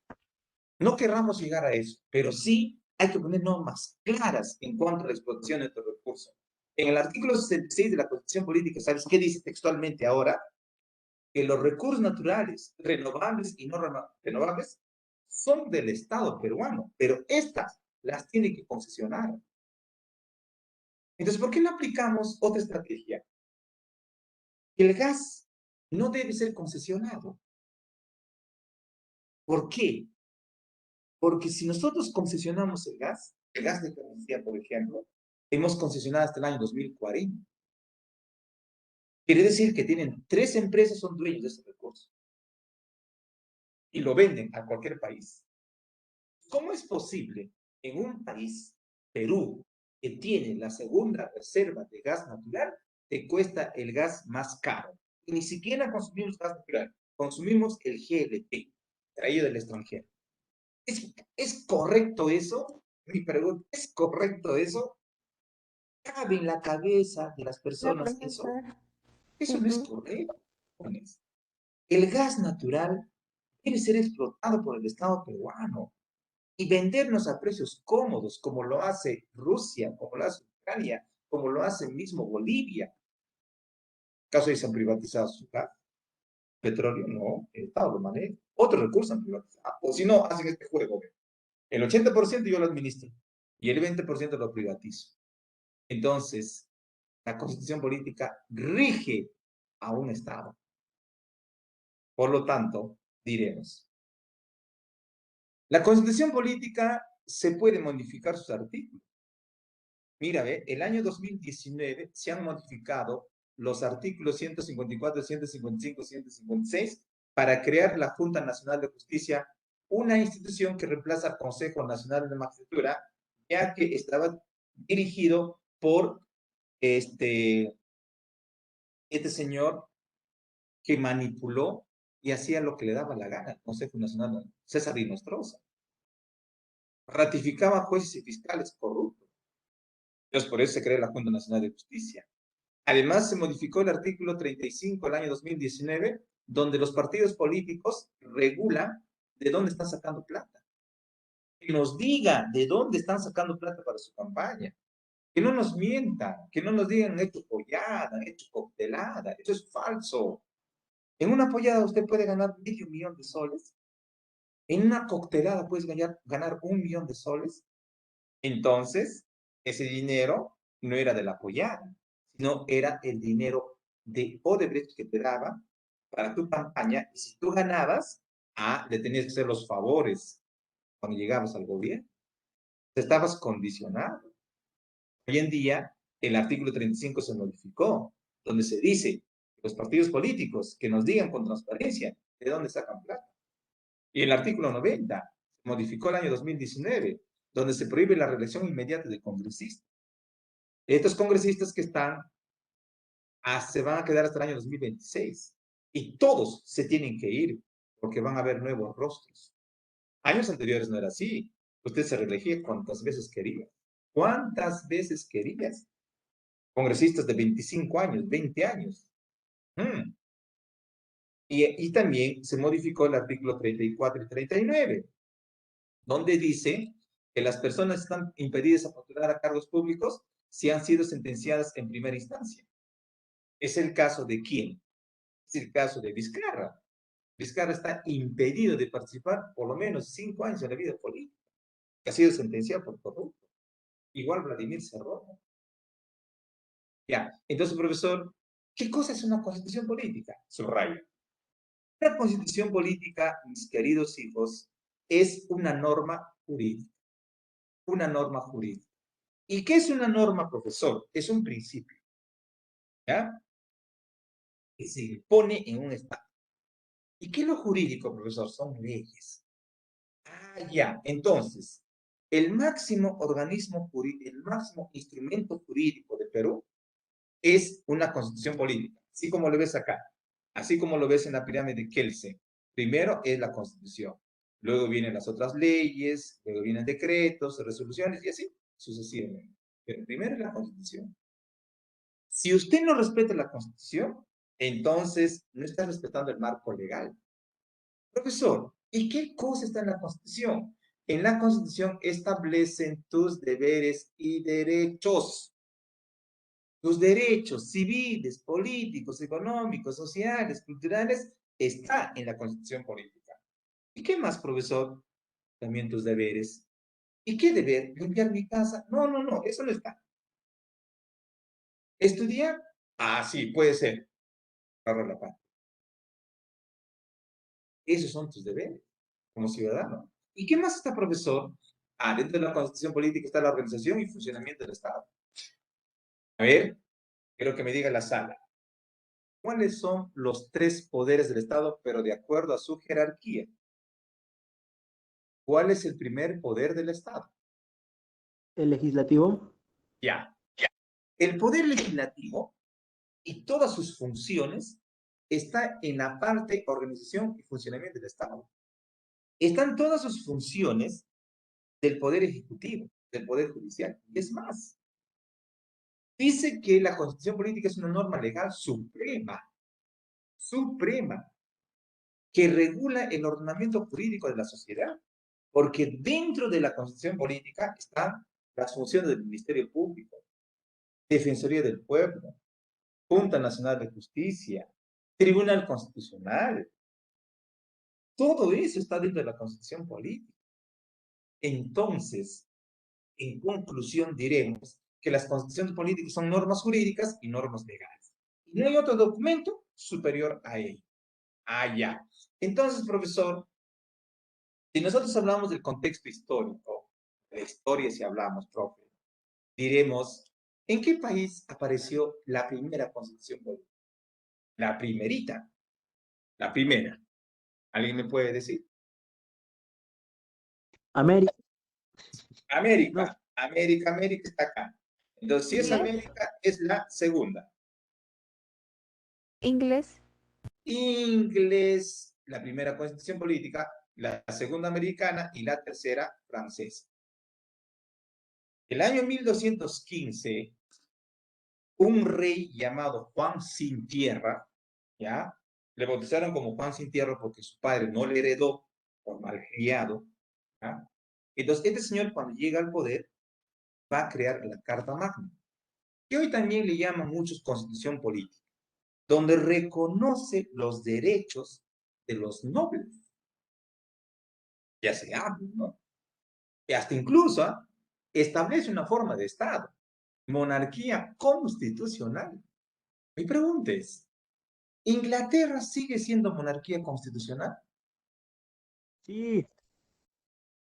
Speaker 1: No querramos llegar a eso, pero sí hay que poner normas claras en cuanto a la explotación de estos recursos. En el artículo 66 de la Constitución Política, ¿sabes qué dice textualmente ahora? Que los recursos naturales, renovables y no renovables, son del Estado peruano, pero estas las tiene que concesionar. Entonces, ¿por qué no aplicamos otra estrategia? El gas no debe ser concesionado. ¿Por qué? Porque si nosotros concesionamos el gas de energía, por ejemplo, hemos concesionado hasta el año 2040. Quiere decir que tienen 3 empresas, son dueños de ese recurso. Y lo venden a cualquier país. ¿Cómo es posible en un país, Perú, que tiene la segunda reserva de gas natural, te cuesta el gas más caro? y ni siquiera consumimos gas natural, consumimos el GLP, traído del extranjero. ¿Es correcto eso? Mi pregunta, ¿es correcto eso? ¿Cabe en la cabeza de las
Speaker 2: La
Speaker 1: personas eso?
Speaker 2: profesora.
Speaker 1: Eso no es correcto, jóvenes. El gas natural debe ser explotado por el Estado peruano y vendernos a precios cómodos, como lo hace Rusia, como lo hace Ucrania, como lo hace mismo Bolivia. ¿Acaso ellos han privatizado su gas? Petróleo, no, el Estado lo maneja. Otros recursos han privatizado. O si no, hacen este juego. El 80% yo lo administro y el 20% lo privatizo. Entonces, la constitución política rige a un Estado. Por lo tanto, diremos, la constitución política se puede modificar sus artículos. Mira, el año 2019 se han modificado los artículos 154, 155, 156 para crear la Junta Nacional de Justicia, una institución que reemplaza al Consejo Nacional de Magistratura, ya que estaba dirigido por este señor que manipuló y hacía lo que le daba la gana al Consejo Nacional, César Rinostroza. Ratificaba jueces y fiscales corruptos. Entonces, por eso se creó la Junta Nacional de Justicia. Además, se modificó el artículo 35 del año 2019, donde los partidos políticos regulan de dónde están sacando plata. Que nos diga de dónde están sacando plata para su campaña. Que no nos mientan, que no nos digan hecho pollada, hecho coctelada. Eso es falso. En una pollada usted puede ganar $500,000 de soles. En una coctelada puedes ganar $1,000,000 de soles. Entonces, ese dinero no era de la pollada, sino era el dinero de Odebrecht que te daba para tu campaña. Y si tú ganabas, le tenías que hacer los favores cuando llegabas al gobierno. Te estabas condicionado. Hoy en día, el artículo 35 se modificó, donde se dice que los partidos políticos que nos digan con transparencia de dónde sacan plata. Y el artículo 90 se modificó el año 2019, donde se prohíbe la reelección inmediata de congresistas. Estos congresistas que se van a quedar hasta el año 2026. Y todos se tienen que ir, porque van a haber nuevos rostros. Años anteriores no era así. Usted se reelegía cuantas veces quería. ¿Cuántas veces querías? Congresistas de 25 años, 20 años. Y también se modificó el artículo 34 y 39, donde dice que las personas están impedidas a postular a cargos públicos si han sido sentenciadas en primera instancia. ¿Es el caso de quién? Es el caso de Vizcarra. Vizcarra está impedido de participar por lo menos 5 años en la vida política, que ha sido sentenciado por corrupto. Igual Vladimir Cerrón. Ya, entonces, profesor, ¿qué cosa es una constitución política? Subrayo. Una constitución política, mis queridos hijos, es una norma jurídica. Una norma jurídica. ¿Y qué es una norma, profesor? Es un principio, ¿ya? Que se impone en un Estado. ¿Y qué es lo jurídico, profesor? Son leyes. Ya. Entonces, el máximo organismo jurídico, el máximo instrumento jurídico de Perú es una constitución política, así como lo ves acá, así como lo ves en la pirámide de Kelsen. Primero es la constitución, luego vienen las otras leyes, luego vienen decretos, resoluciones y así sucesivamente. Pero primero es la constitución. Si usted no respeta la constitución, entonces no está respetando el marco legal. Profesor, ¿y qué cosa está en la constitución? En la constitución establecen tus deberes y derechos. Tus derechos civiles, políticos, económicos, sociales, culturales, está en la constitución política. ¿Y qué más, profesor? También tus deberes. ¿Y qué deber? ¿Limpiar mi casa? No, no, no, eso no está. ¿Estudiar? Sí, puede ser. Ahorrar la paz. Esos son tus deberes como ciudadano. ¿Y qué más está, profesor? Dentro de la constitución política está la organización y funcionamiento del Estado. A ver, quiero que me diga la sala. ¿Cuáles son los 3 poderes del Estado, pero de acuerdo a su jerarquía? ¿Cuál es el primer poder del Estado?
Speaker 4: ¿El legislativo?
Speaker 1: Ya. El poder legislativo y todas sus funciones está en la parte organización y funcionamiento del Estado. Están todas sus funciones del Poder Ejecutivo, del Poder Judicial. Y es más, dice que la Constitución Política es una norma legal suprema, que regula el ordenamiento jurídico de la sociedad, porque dentro de la Constitución Política están las funciones del Ministerio Público, Defensoría del Pueblo, Junta Nacional de Justicia, Tribunal Constitucional. Todo eso está dentro de la Constitución Política. Entonces, en conclusión, diremos que las constituciones políticas son normas jurídicas y normas legales. Y no hay otro documento superior a ello. Ah, ya. Entonces, profesor, si nosotros hablamos del contexto histórico, de la historia si hablamos, profe, diremos, ¿en qué país apareció la primera constitución política? La primerita, la primera. ¿Alguien me puede decir?
Speaker 4: América.
Speaker 1: América,
Speaker 4: No.
Speaker 1: América está acá. Entonces, si es
Speaker 2: ¿Inglés?
Speaker 1: América, es la segunda.
Speaker 2: Inglés.
Speaker 1: Inglés, la primera constitución política, la segunda americana y la tercera francesa. El año 1215, un rey llamado Juan Sin Tierra, ¿ya? Le bautizaron como Juan Sin Tierra porque su padre no le heredó por malcriado, ¿ya? Entonces, este señor cuando llega al poder va a crear la Carta Magna, que hoy también le llaman muchos Constitución Política, donde reconoce los derechos de los nobles. Ya se habla, ¿no? Y hasta incluso establece una forma de Estado, monarquía constitucional. Mi pregunta es, ¿Inglaterra sigue siendo monarquía constitucional?
Speaker 4: Sí,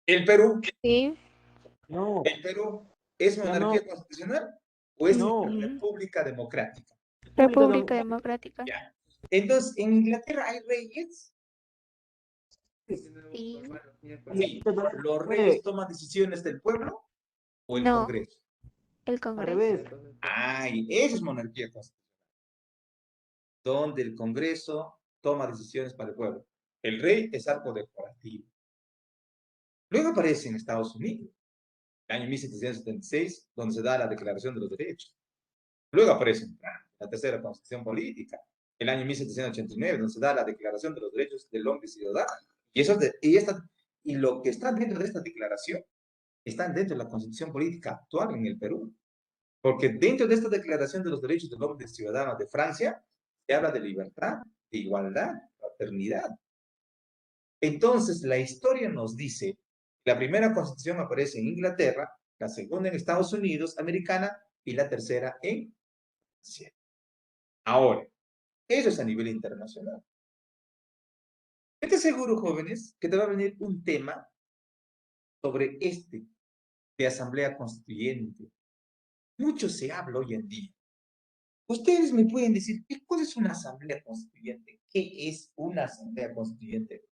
Speaker 1: ¿El Perú?
Speaker 2: Sí.
Speaker 4: no,
Speaker 1: ¿El Perú es
Speaker 4: ya
Speaker 1: monarquía
Speaker 4: no,
Speaker 1: constitucional o es
Speaker 4: no.
Speaker 1: república democrática?
Speaker 2: República Democrática.
Speaker 1: Ya. Entonces, ¿en Inglaterra hay reyes?
Speaker 2: Sí.
Speaker 1: Sí. ¿Los reyes toman decisiones del pueblo o el
Speaker 2: No,
Speaker 1: Congreso?
Speaker 2: el
Speaker 4: Al
Speaker 2: Congreso.
Speaker 4: revés.
Speaker 1: Ay, eso es monarquía constitucional, donde el Congreso toma decisiones para el pueblo. El rey es algo decorativo. Luego aparece en Estados Unidos, el año 1776, donde se da la Declaración de los Derechos. Luego aparece en Francia, la tercera Constitución Política, el año 1789, donde se da la Declaración de los Derechos del Hombre y Ciudadano. Y lo que está dentro de esta declaración está dentro de la Constitución Política actual en el Perú. Porque dentro de esta Declaración de los Derechos del Hombre y Ciudadano de Francia, se habla de libertad, de igualdad, fraternidad. Entonces, la historia nos dice, la primera constitución aparece en Inglaterra, la segunda en Estados Unidos, americana, y la tercera en Francia. Ahora, eso es a nivel internacional. Estoy seguro, jóvenes, que te va a venir un tema sobre de asamblea constituyente. Mucho se habla hoy en día. Ustedes me pueden decir, ¿qué cosa es una asamblea constituyente? ¿Qué es una asamblea constituyente?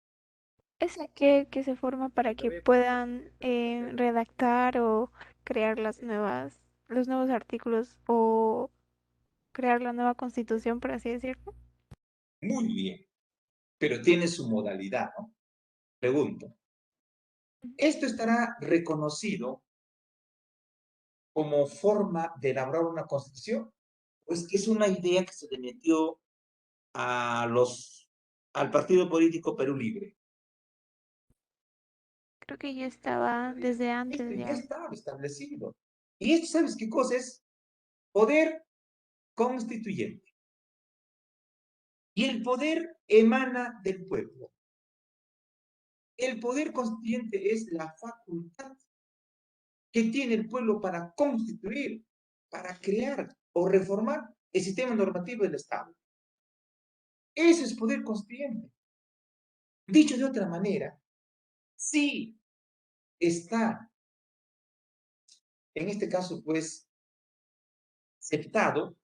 Speaker 2: Es aquel que se forma para que puedan redactar o crear los nuevos artículos o crear la nueva constitución, por así decirlo.
Speaker 1: Muy bien, pero tiene su modalidad, ¿no? Pregunto, ¿esto estará reconocido como forma de elaborar una constitución? ¿O es que es una idea que se le metió al partido político Perú Libre?
Speaker 2: Creo que ya estaba desde
Speaker 1: Esto
Speaker 2: antes
Speaker 1: ya
Speaker 2: ya.
Speaker 1: estaba establecido. Y esto, ¿sabes qué cosa es? Poder constituyente. Y el poder emana del pueblo. El poder constituyente es la facultad que tiene el pueblo para constituir, para crear o reformar el sistema normativo del Estado. Ese es poder constituyente. Dicho de otra manera, sí está, en este caso, pues, aceptado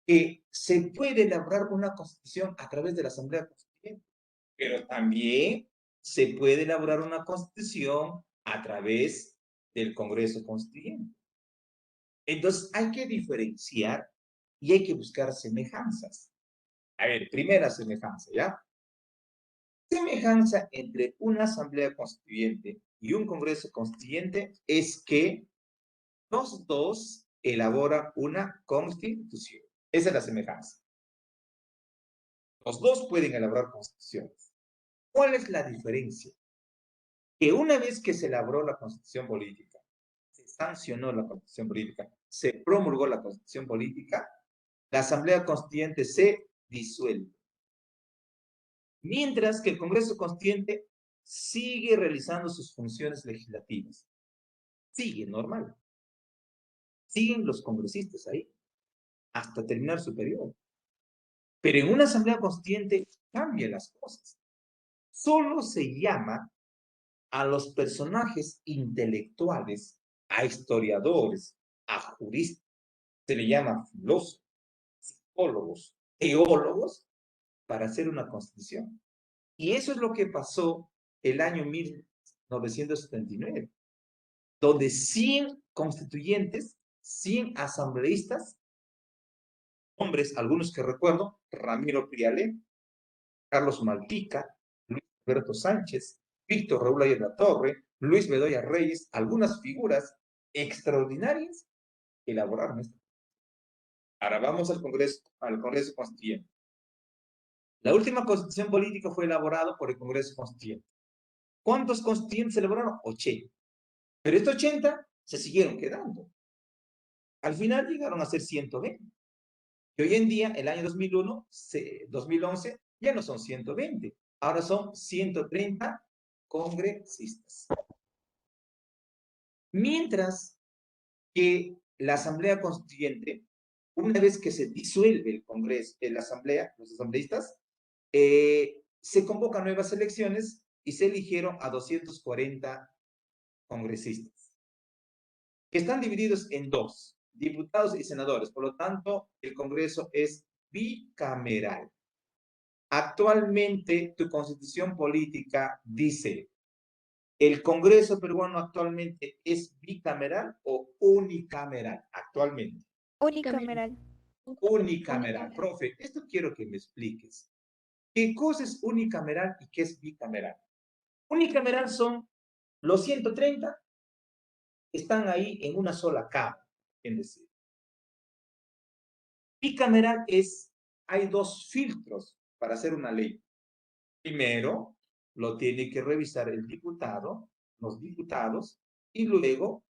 Speaker 1: que se puede elaborar una constitución a través de la Asamblea Constituyente, pero también se puede elaborar una constitución a través del Congreso Constituyente. Entonces, hay que diferenciar y hay que buscar semejanzas. A ver, primera semejanza, ¿ya? Semejanza entre una asamblea constituyente y un congreso constituyente es que los dos elaboran una constitución. Esa es la semejanza. Los dos pueden elaborar constituciones. ¿Cuál es la diferencia? Que una vez que se elaboró la constitución política, se sancionó la constitución política, se promulgó la constitución política, la asamblea constituyente se disuelve. Mientras que el Congreso Constituyente sigue realizando sus funciones legislativas. Sigue normal. Siguen los congresistas ahí hasta terminar su periodo. Pero en una asamblea constituyente cambia las cosas. Solo se llama a los personajes intelectuales, a historiadores, a juristas, se le llama filósofos, psicólogos, teólogos, para hacer una constitución. Y eso es lo que pasó el año 1979, donde 100 constituyentes, 100 asambleístas, hombres, algunos que recuerdo, Ramiro Prialé, Carlos Malpica, Luis Alberto Sánchez, Víctor Raúl Ayer La Torre, Luis Bedoya Reyes, algunas figuras extraordinarias elaboraron esto. Ahora vamos al Congreso Constituyente. La última constitución política fue elaborada por el Congreso Constituyente. ¿Cuántos constituyentes se elaboraron? 80. Pero estos 80 se siguieron quedando. Al final llegaron a ser 120. Y hoy en día, el año 2011, ya no son 120. Ahora son 130 congresistas. Mientras que la Asamblea Constituyente, una vez que se disuelve el Congreso, la Asamblea, los asambleístas, se convocan nuevas elecciones y se eligieron a 240 congresistas, que están divididos en dos, diputados y senadores. Por lo tanto, el Congreso es bicameral. Actualmente, tu constitución política dice, ¿el Congreso peruano actualmente es bicameral o unicameral? Actualmente.
Speaker 2: Unicameral.
Speaker 1: Unicameral. Profe, esto quiero que me expliques. ¿Qué cosa es unicameral y qué es bicameral? Unicameral son los 130 que están ahí en una sola cámara, es decir. Bicameral es, hay dos filtros para hacer una ley. Primero, lo tiene que revisar el diputado, los diputados, y luego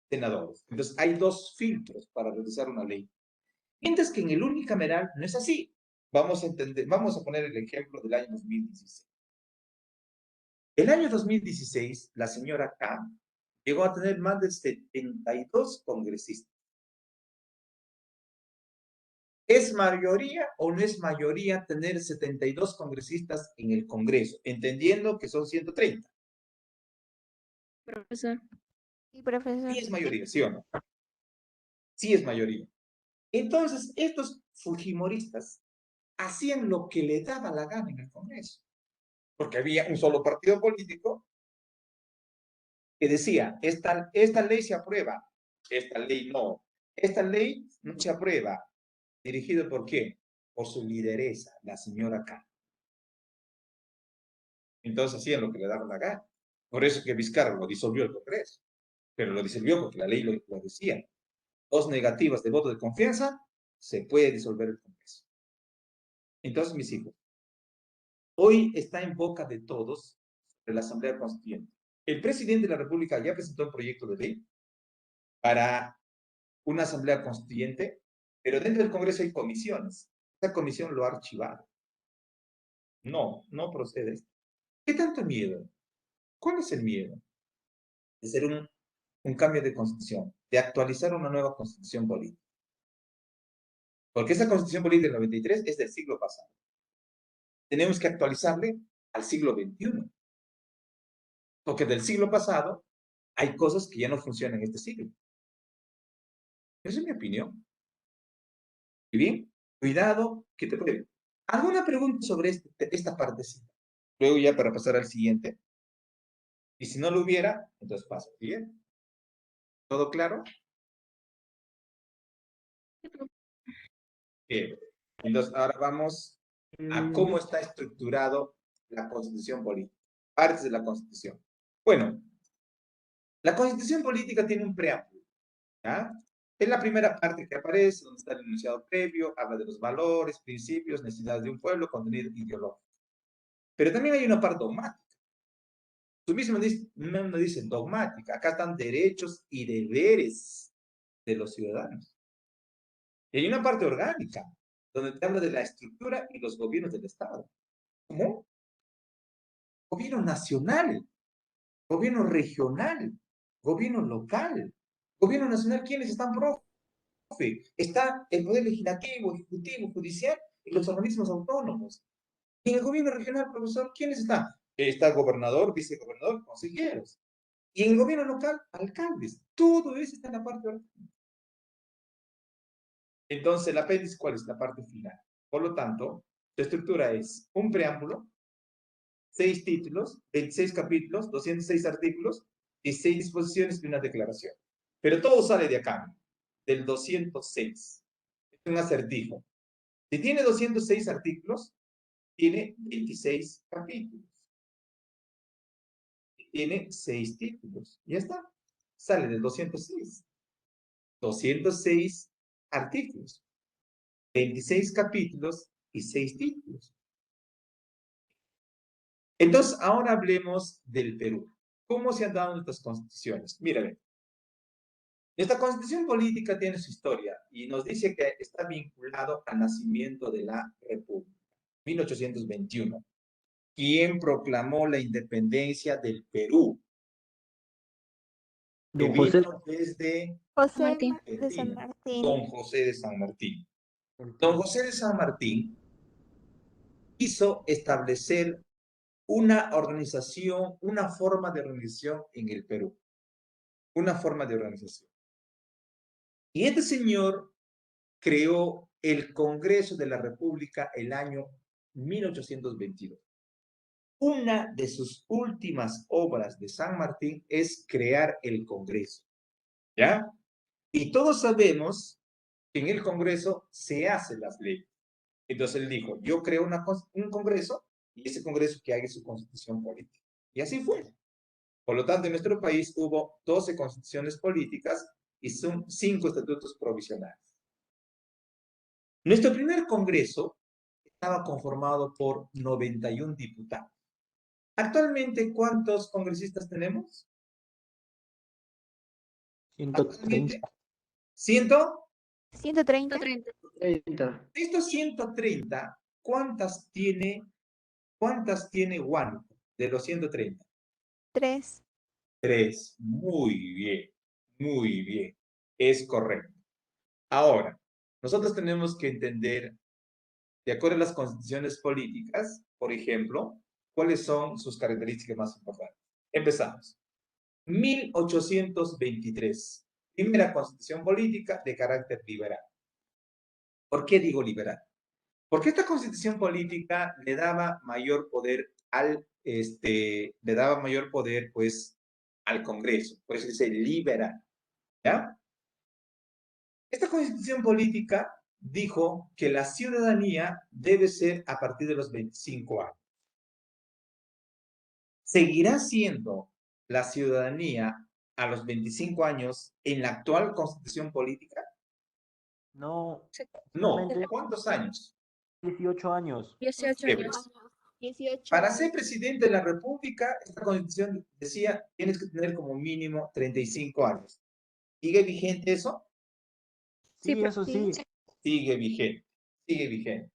Speaker 1: senadores. Entonces, hay dos filtros para revisar una ley. Mientras que en el unicameral no es así. Vamos a poner el ejemplo del año 2016. El año 2016, la señora K llegó a tener más de 72 congresistas. ¿Es mayoría o no es mayoría tener 72 congresistas en el Congreso? Entendiendo que son 130.
Speaker 6: Profesor.
Speaker 2: Sí, profesor.
Speaker 1: Sí es mayoría, ¿sí o no? Sí es mayoría. Entonces, estos fujimoristas hacían lo que le daba la gana en el Congreso. Porque había un solo partido político que decía, esta ley se aprueba, esta ley no. Esta ley no se aprueba. ¿Dirigido por qué? Por su lideresa, la señora K. Entonces hacían lo que le daba la gana. Por eso que Vizcarra lo disolvió el Congreso. Pero lo disolvió porque la ley lo decía. 2 negativas de voto de confianza, se puede disolver el Congreso. Entonces, mis hijos, hoy está en boca de todos la Asamblea Constituyente. El presidente de la República ya presentó un proyecto de ley para una Asamblea Constituyente, pero dentro del Congreso hay comisiones. Esa comisión lo ha archivado. No procede esto. ¿Qué tanto miedo? ¿Cuál es el miedo? De hacer un cambio de constitución, de actualizar una nueva constitución política. Porque esa constitución política del 93 es del siglo pasado. Tenemos que actualizarle al siglo XXI. Porque del siglo pasado hay cosas que ya no funcionan en este siglo. Esa es mi opinión. Y bien, cuidado que te puede. ¿Alguna pregunta sobre esta partecita? Luego ya para pasar al siguiente. Y si no lo hubiera, entonces paso. ¿Bien? ¿Todo claro? Bien. Entonces ahora vamos a cómo está estructurado la Constitución política, partes de la Constitución. Bueno, la Constitución política tiene un preámbulo, ¿ya? Es la primera parte que aparece, donde está el enunciado previo, habla de los valores, principios, necesidades de un pueblo, contenido ideológico. Pero también hay una parte dogmática. Tú mismo no dices dogmática, acá están derechos y deberes de los ciudadanos. Y hay una parte orgánica, donde te habla de la estructura y los gobiernos del Estado. ¿Cómo? Gobierno nacional, gobierno regional, gobierno local. Gobierno nacional, ¿quiénes están, profe? Está el poder legislativo, ejecutivo, judicial y los organismos autónomos. Y en el gobierno regional, profesor, ¿quiénes están? Está el gobernador, vicegobernador, consejeros. Y en el gobierno local, alcaldes. Todo eso está en la parte orgánica. Entonces, el apéndice, ¿cuál es? La parte final. Por lo tanto, su estructura es un preámbulo, 6 títulos, 26 capítulos, 206 artículos, 16 disposiciones y una declaración. Pero todo sale de acá, del 206. Es un acertijo. Si tiene 206 artículos, tiene 26 capítulos. Tiene 6 títulos. Ya está. Sale del 206. 206 artículos, 26 capítulos y 6 títulos. Entonces, ahora hablemos del Perú. ¿Cómo se han dado nuestras constituciones? Mírame. Nuestra constitución política tiene su historia y nos dice que está vinculado al nacimiento de la República, 1821. ¿Quién proclamó la independencia del Perú? Que
Speaker 4: Don José.
Speaker 1: vino desde
Speaker 2: José
Speaker 6: Martín.
Speaker 2: de San Martín.
Speaker 1: Don José de San Martín. Don José de San Martín quiso establecer una organización, una forma de organización en el Perú. Una forma de organización. Y este señor creó el Congreso de la República el año 1822. Una de sus últimas obras de San Martín es crear el Congreso. ¿Ya? Y todos sabemos que en el Congreso se hacen las leyes. Entonces él dijo, yo creo un Congreso y ese Congreso que haga su constitución política. Y así fue. Por lo tanto, en nuestro país hubo 12 constituciones políticas y son 5 estatutos provisionales. Nuestro primer Congreso estaba conformado por 91 diputados. Actualmente, ¿cuántos congresistas tenemos?
Speaker 4: 130.
Speaker 1: ¿100?
Speaker 2: 130.
Speaker 6: 130.
Speaker 1: Estos 130, ¿cuántas tiene Huánuco de los 130?
Speaker 2: 3.
Speaker 1: 3. Muy bien, muy bien. Es correcto. Ahora, nosotros tenemos que entender, de acuerdo a las constituciones políticas, por ejemplo, cuáles son sus características más importantes. Empezamos. 1823. Primera constitución política de carácter liberal. ¿Por qué digo liberal? Porque esta constitución política le daba mayor poder pues, al Congreso. Por eso dice liberal. ¿Ya? Esta constitución política dijo que la ciudadanía debe ser a partir de los 25 años. ¿Seguirá siendo la ciudadanía a los 25 años en la actual constitución política?
Speaker 4: No,
Speaker 1: No. ¿Cuántos años?
Speaker 4: 18 años.
Speaker 6: 18 años.
Speaker 2: 18.
Speaker 1: Para ser presidente de la República, esta constitución decía, tienes que tener como mínimo 35 años. ¿Sigue vigente eso?
Speaker 4: Sí, eso sí.
Speaker 1: Sigue vigente, sigue vigente.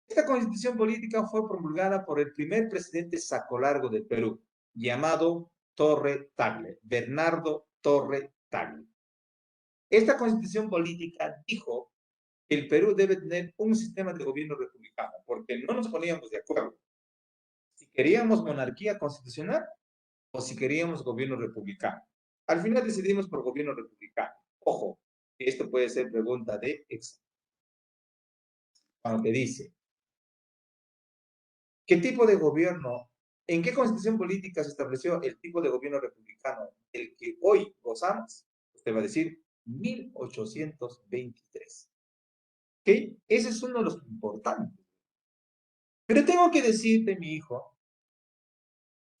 Speaker 1: Esta constitución política fue promulgada por el primer presidente sacolargo del Perú, llamado Torre Tagle, Bernardo Torre Tagle. Esta constitución política dijo que el Perú debe tener un sistema de gobierno republicano, porque no nos poníamos de acuerdo si queríamos monarquía constitucional o si queríamos gobierno republicano. Al final decidimos por gobierno republicano. Ojo, esto puede ser pregunta de examen. Cuando te dice, ¿qué tipo de gobierno, en qué constitución política se estableció el tipo de gobierno republicano el que hoy gozamos? Usted va a decir 1823. ¿Ok? Ese es uno de los importantes. Pero tengo que decirte, mi hijo,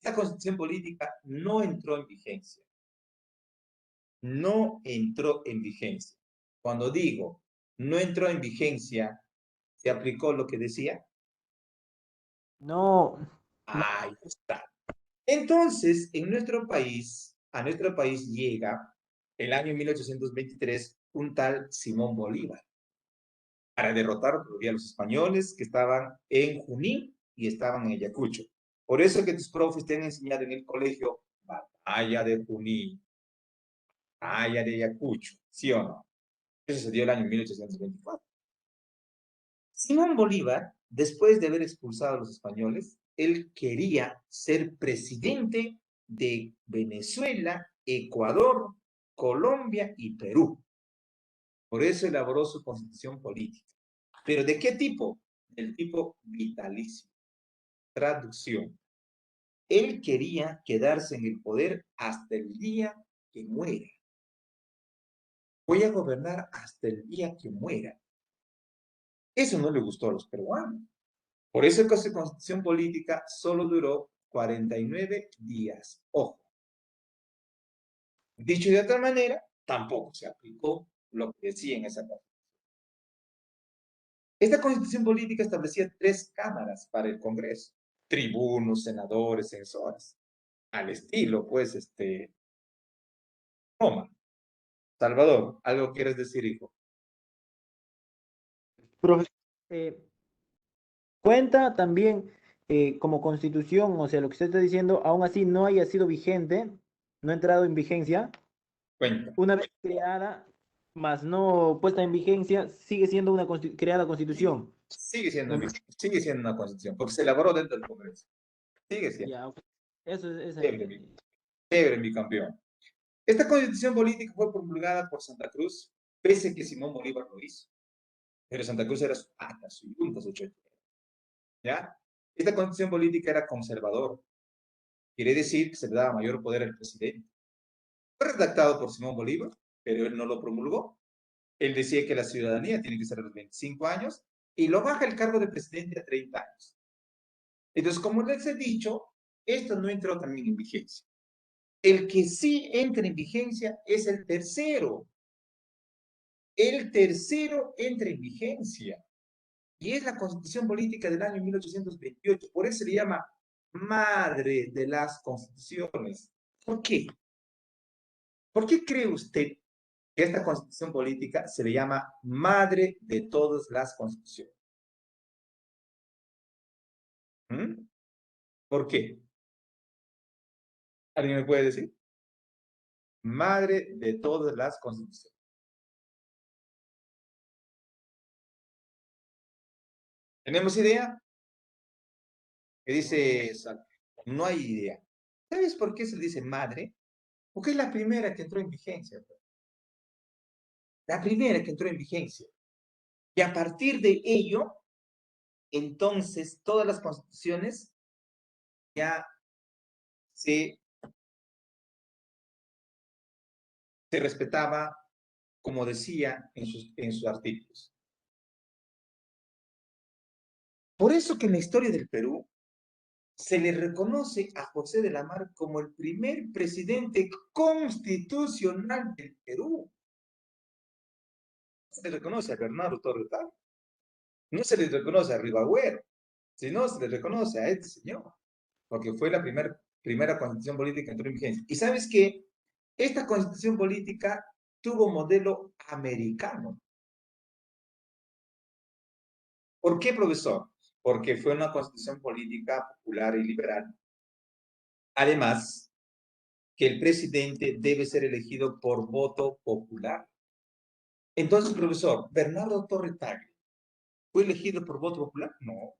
Speaker 1: esta constitución política no entró en vigencia. No entró en vigencia. Cuando digo no entró en vigencia, ¿se aplicó lo que decía?
Speaker 4: No,
Speaker 1: Ahí está. Entonces, a nuestro país llega el año 1823 un tal Simón Bolívar para derrotar todavía a los españoles que estaban en Junín y estaban en Ayacucho. Por eso que tus profes te han enseñado en el colegio batalla de Junín, batalla de Ayacucho, ¿sí o no? Eso se dio el año 1824. Simón Bolívar, después de haber expulsado a los españoles, él quería ser presidente de Venezuela, Ecuador, Colombia y Perú. Por eso elaboró su constitución política. ¿Pero de qué tipo? Del tipo vitalicio. Traducción. Él quería quedarse en el poder hasta el día que muera. Voy a gobernar hasta el día que muera. Eso no le gustó a los peruanos. Por eso que su constitución política solo duró 49 días. Ojo. Dicho de otra manera, tampoco se aplicó lo que decía en esa constitución. Esta constitución política establecía 3 cámaras para el Congreso. Tribunos, senadores, censores. Al estilo, pues, Roma. Salvador, ¿algo quieres decir, hijo?
Speaker 4: profe, cuenta también como constitución, o sea, lo que usted está diciendo, aún así no haya sido vigente, no ha entrado en vigencia,
Speaker 1: Cuenta.
Speaker 4: una vez creada, más no puesta en vigencia, sigue siendo una creada constitución.
Speaker 1: Sigue siendo una constitución, porque se elaboró dentro del Congreso. Sigue siendo.
Speaker 4: Ya, ok. Eso es...
Speaker 1: Chévere, mi campeón. Esta constitución política fue promulgada por Santa Cruz, pese a que Simón Bolívar lo hizo. Pero Santa Cruz era su pata, su yunta, su chochera. ¿Ya? Esta constitución política era conservadora. Quiere decir que se le daba mayor poder al presidente. Fue redactado por Simón Bolívar, pero él no lo promulgó. Él decía que la ciudadanía tiene que ser de los 25 años y lo baja el cargo de presidente a 30 años. Entonces, como les he dicho, esto no entró también en vigencia. El que sí entra en vigencia es el tercero. El tercero entra en vigencia. Y es la Constitución Política del año 1828. Por eso se le llama madre de las constituciones. ¿Por qué? ¿Por qué cree usted que esta Constitución Política se le llama madre de todas las constituciones? ¿Mm? ¿Por qué? ¿Alguien me puede decir? Madre de todas las constituciones. ¿Tenemos idea? ¿Qué dice? No hay idea. ¿Sabes por qué se le dice madre? Porque es la primera que entró en vigencia. La primera que entró en vigencia. Y a partir de ello, entonces, todas las constituciones ya se respetaba, como decía en sus artículos. Por eso que en la historia del Perú se le reconoce a José de la Mar como el primer presidente constitucional del Perú. Se le reconoce a Bernardo Torres Tal, no se le reconoce a Ribagüero, sino se le reconoce a este señor, porque fue la primera constitución política que entró en vigencia. ¿Y sabes qué? Esta constitución política tuvo modelo americano. ¿Por qué, profesor? Porque fue una constitución política popular y liberal. Además, que el presidente debe ser elegido por voto popular. Entonces, profesor, ¿Bernardo Torres Tagle fue elegido por voto popular? No.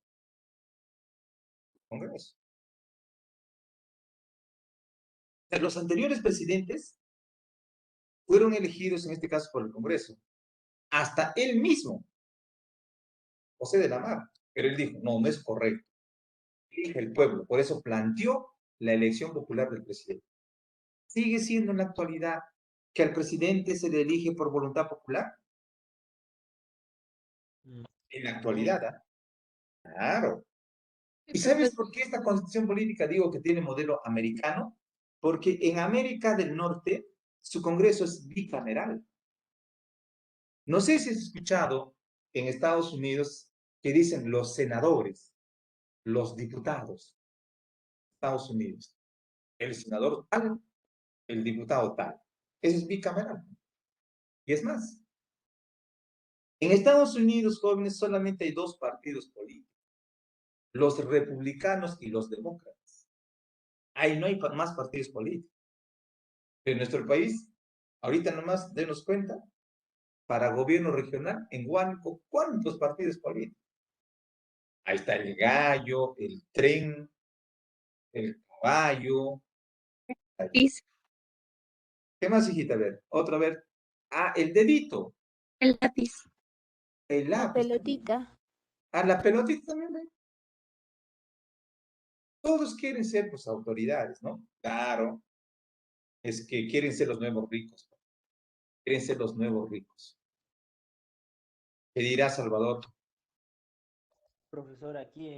Speaker 1: Congreso. Los anteriores presidentes fueron elegidos, en este caso, por el Congreso. Hasta él mismo, José de la Mar. Pero él dijo, no, no es correcto. Elige el pueblo. Por eso planteó la elección popular del presidente. ¿Sigue siendo en la actualidad que al presidente se le elige por voluntad popular? En la actualidad, ¿eh? Claro. ¿Y sabes por qué esta constitución política digo que tiene modelo americano? Porque en América del Norte su Congreso es bicameral. No sé si has escuchado en Estados Unidos que dicen los senadores, los diputados de Estados Unidos, el senador tal, el diputado tal. Eso es bicameral. Y es más, en Estados Unidos, jóvenes, solamente hay dos partidos políticos, los republicanos y los demócratas. Ahí no hay más partidos políticos. En nuestro país, ahorita nomás denos cuenta, para gobierno regional, en Huánuco, ¿cuántos partidos políticos? Ahí está el gallo, el tren, el caballo.
Speaker 7: Lápiz,
Speaker 1: ¿Qué más, hijita? A ver, otra vez. Ah, el dedito,
Speaker 7: el lápiz.
Speaker 1: el
Speaker 2: La
Speaker 1: lápiz.
Speaker 2: pelotita.
Speaker 1: Ah, la pelotita también, ¿ve? Todos quieren ser, pues, autoridades, ¿no? Claro, es que quieren ser los nuevos ricos. Quieren ser los nuevos ricos. ¿Qué dirá Salvador?
Speaker 4: Profesor, aquí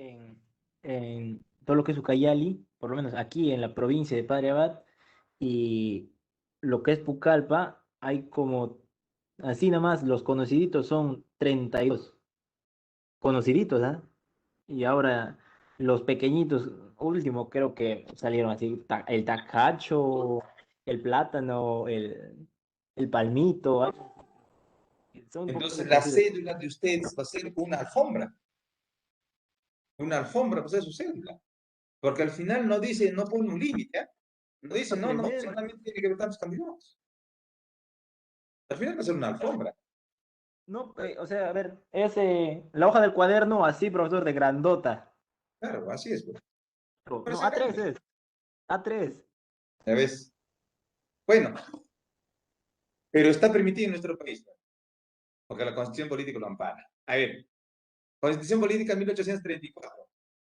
Speaker 4: en todo lo que es Ucayali, por lo menos aquí en la provincia de Padre Abad, y lo que es Pucallpa, hay como, así nada más, los conociditos son 32 conociditos, ¿ah? Y ahora los pequeñitos, último creo que salieron así, el tacacho, el plátano, el palmito, son un poquito
Speaker 1: Entonces,
Speaker 4: más
Speaker 1: la
Speaker 4: conocidos.
Speaker 1: cédula de ustedes va a ser una alfombra. Una alfombra va a ser su cédula. Porque al final no dice, no pone un límite, ¿eh? No dice, no, no,
Speaker 4: Tremendo.
Speaker 1: solamente tiene que ver tantos candidatos. Al final va a ser una alfombra.
Speaker 4: No, o sea, a ver, es la hoja del cuaderno así, profesor, de grandota.
Speaker 1: Claro, así es, pues. Pero
Speaker 4: No,
Speaker 1: es
Speaker 4: A3
Speaker 1: grande.
Speaker 4: es. A3.
Speaker 1: ¿Ya ves? Bueno, pero está permitido en nuestro país, ¿no? Porque la Constitución Política lo ampara. A ver, Constitución Política 1834.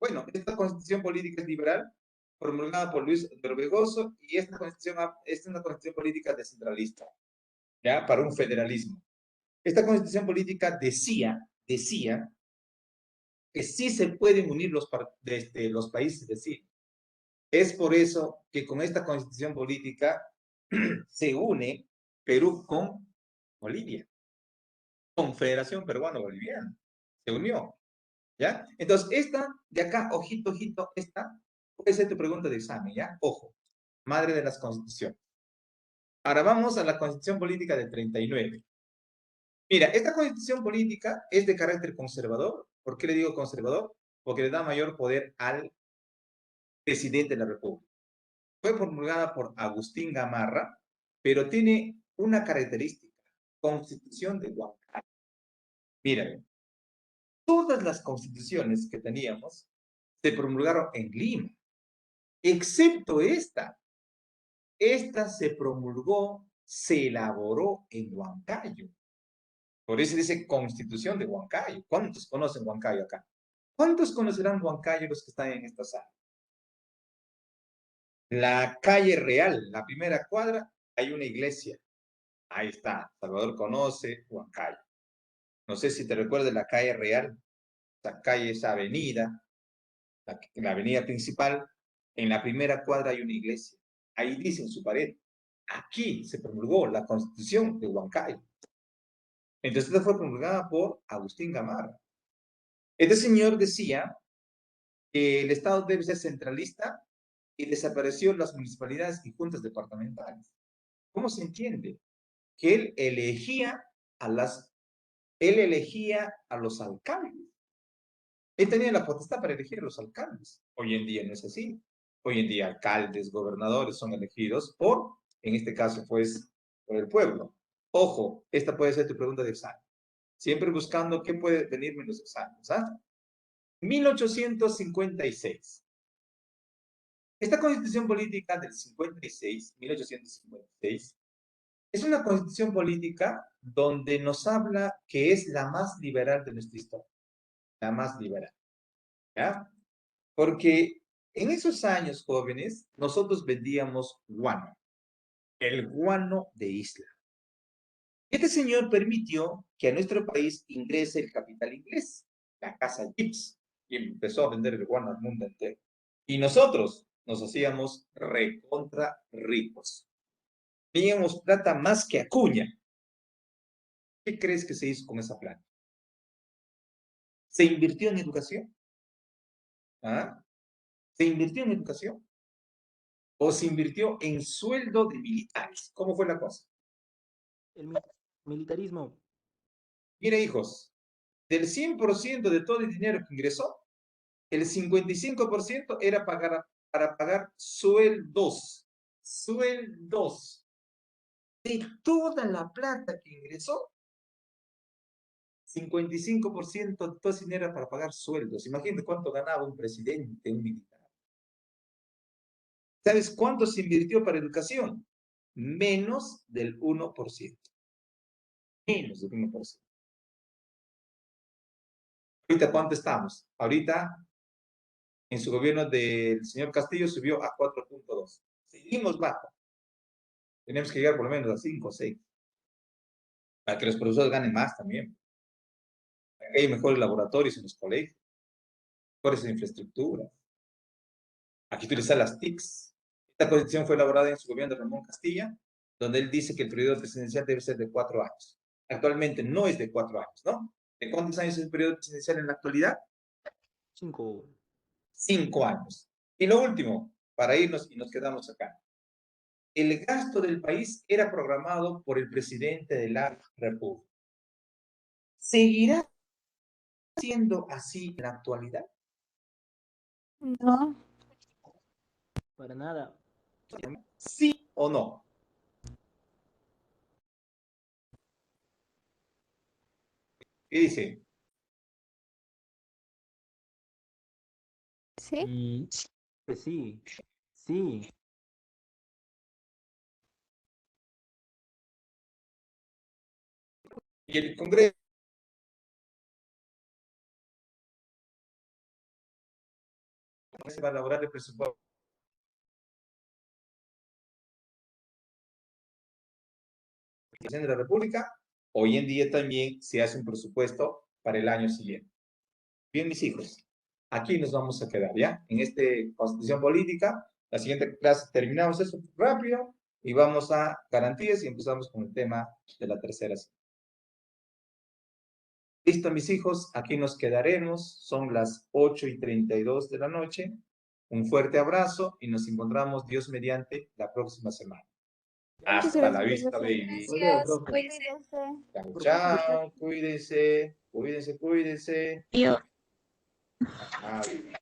Speaker 1: Bueno, esta Constitución Política es liberal, promulgada por Luis Orbegoso, y esta Constitución es una Constitución Política descentralista, ¿ya? Para un federalismo. Esta Constitución Política decía que sí se pueden unir los países vecinos. Es por eso que con esta Constitución Política se une Perú con Bolivia, Confederación Peruano-Boliviana, se unió, ¿ya? Entonces, esta de acá, ojito, ojito, esta puede ser tu pregunta de examen, ¿ya? Ojo, madre de las constituciones. Ahora vamos a la Constitución Política del 39. Mira, esta Constitución Política es de carácter conservador. ¿Por qué le digo conservador? Porque le da mayor poder al presidente de la República. Fue promulgada por Agustín Gamarra, pero tiene una característica, Constitución de Huancayo. Miren, todas las constituciones que teníamos se promulgaron en Lima, excepto esta. Esta se promulgó, se elaboró en Huancayo. Por eso dice Constitución de Huancayo. ¿Cuántos conocen Huancayo acá? ¿Cuántos conocerán Huancayo los que están en esta sala? La calle Real, la primera cuadra, hay una iglesia. Ahí está, Salvador conoce Huancayo. No sé si te recuerdas la calle Real, esa calle, esa avenida, la avenida principal, en la primera cuadra hay una iglesia. Ahí dice en su pared, aquí se promulgó la Constitución de Huancayo. Entonces, esta fue promulgada por Agustín Gamarra. Este señor decía que el Estado debe ser centralista y desapareció las municipalidades y juntas departamentales. ¿Cómo se entiende? Que él elegía a los alcaldes. Él tenía la potestad para elegir a los alcaldes. Hoy en día no es así. Hoy en día alcaldes, gobernadores son elegidos por, en este caso, pues, por el pueblo. Ojo, esta puede ser tu pregunta de examen. Siempre buscando qué puede venirme en los exámenes. ¿Ah? 1856. Esta constitución política del 56, 1856, es una constitución política donde nos habla que es la más liberal de nuestra historia. La más liberal. ¿Ya? Porque en esos años, jóvenes, nosotros vendíamos guano. El guano de isla. Este señor permitió que a nuestro país ingrese el capital inglés, la casa Gibbs. y empezó a vender el guano al mundo entero. Y nosotros nos hacíamos recontra ricos. Teníamos plata más que Acuña. ¿Qué crees que se hizo con esa plata? ¿Se invirtió en educación? ¿Ah? ¿Se invirtió en educación? ¿O se invirtió en sueldo de militares? ¿Cómo fue la cosa?
Speaker 4: El militarismo.
Speaker 1: Mire, hijos, del 100% de todo el dinero que ingresó, el 55% era para pagar sueldos. Sueldos. De toda la plata que ingresó, 55% de todo ese dinero era para pagar sueldos. Imagínate cuánto ganaba un presidente, un militar. ¿Sabes cuánto se invirtió para educación? Menos del 1%. Menos del 1%. ¿Ahorita cuánto estamos? Ahorita, en su gobierno del señor Castillo, subió a 4.2. Seguimos bajo. Tenemos que llegar por lo menos a 5 o 6. Para que los profesores ganen más también. Para que haya mejores laboratorios en los colegios. Mejores infraestructuras. Aquí utilizar las TICs. Esta constitución fue elaborada en su gobierno de Ramón Castilla, donde él dice que el periodo presidencial debe ser de 4 años. Actualmente no es de 4 años, ¿no? ¿De cuántos años es el periodo presidencial en la actualidad?
Speaker 4: 5.
Speaker 1: 5 años. Y lo último, para irnos y nos quedamos acá. El gasto del país era programado por el presidente de la República. ¿Seguirá siendo así en la actualidad?
Speaker 2: No,
Speaker 4: Para nada.
Speaker 1: ¿Sí o no? ¿Qué dice?
Speaker 2: ¿sí?
Speaker 4: Pues sí. Sí.
Speaker 1: Y el Congreso se va a elaborar el presupuesto de la República. Hoy en día también se hace un presupuesto para el año siguiente. Bien, mis hijos, aquí nos vamos a quedar, ¿ya? En esta constitución política, la siguiente clase terminamos eso rápido y vamos a garantías y empezamos con el tema de la tercera. Listo, mis hijos, aquí nos quedaremos. Son las 8:32 de la noche. Un fuerte abrazo y nos encontramos, Dios mediante, la próxima semana.
Speaker 2: Muchas
Speaker 1: Hasta la
Speaker 2: gracias,
Speaker 1: vista,
Speaker 2: profesor.
Speaker 1: baby.
Speaker 7: Gracias,
Speaker 6: profe.
Speaker 7: cuídese.
Speaker 1: Chao, chao. Cuídense, cuídense, cuídense.
Speaker 7: Yo.
Speaker 1: Ajá, baby.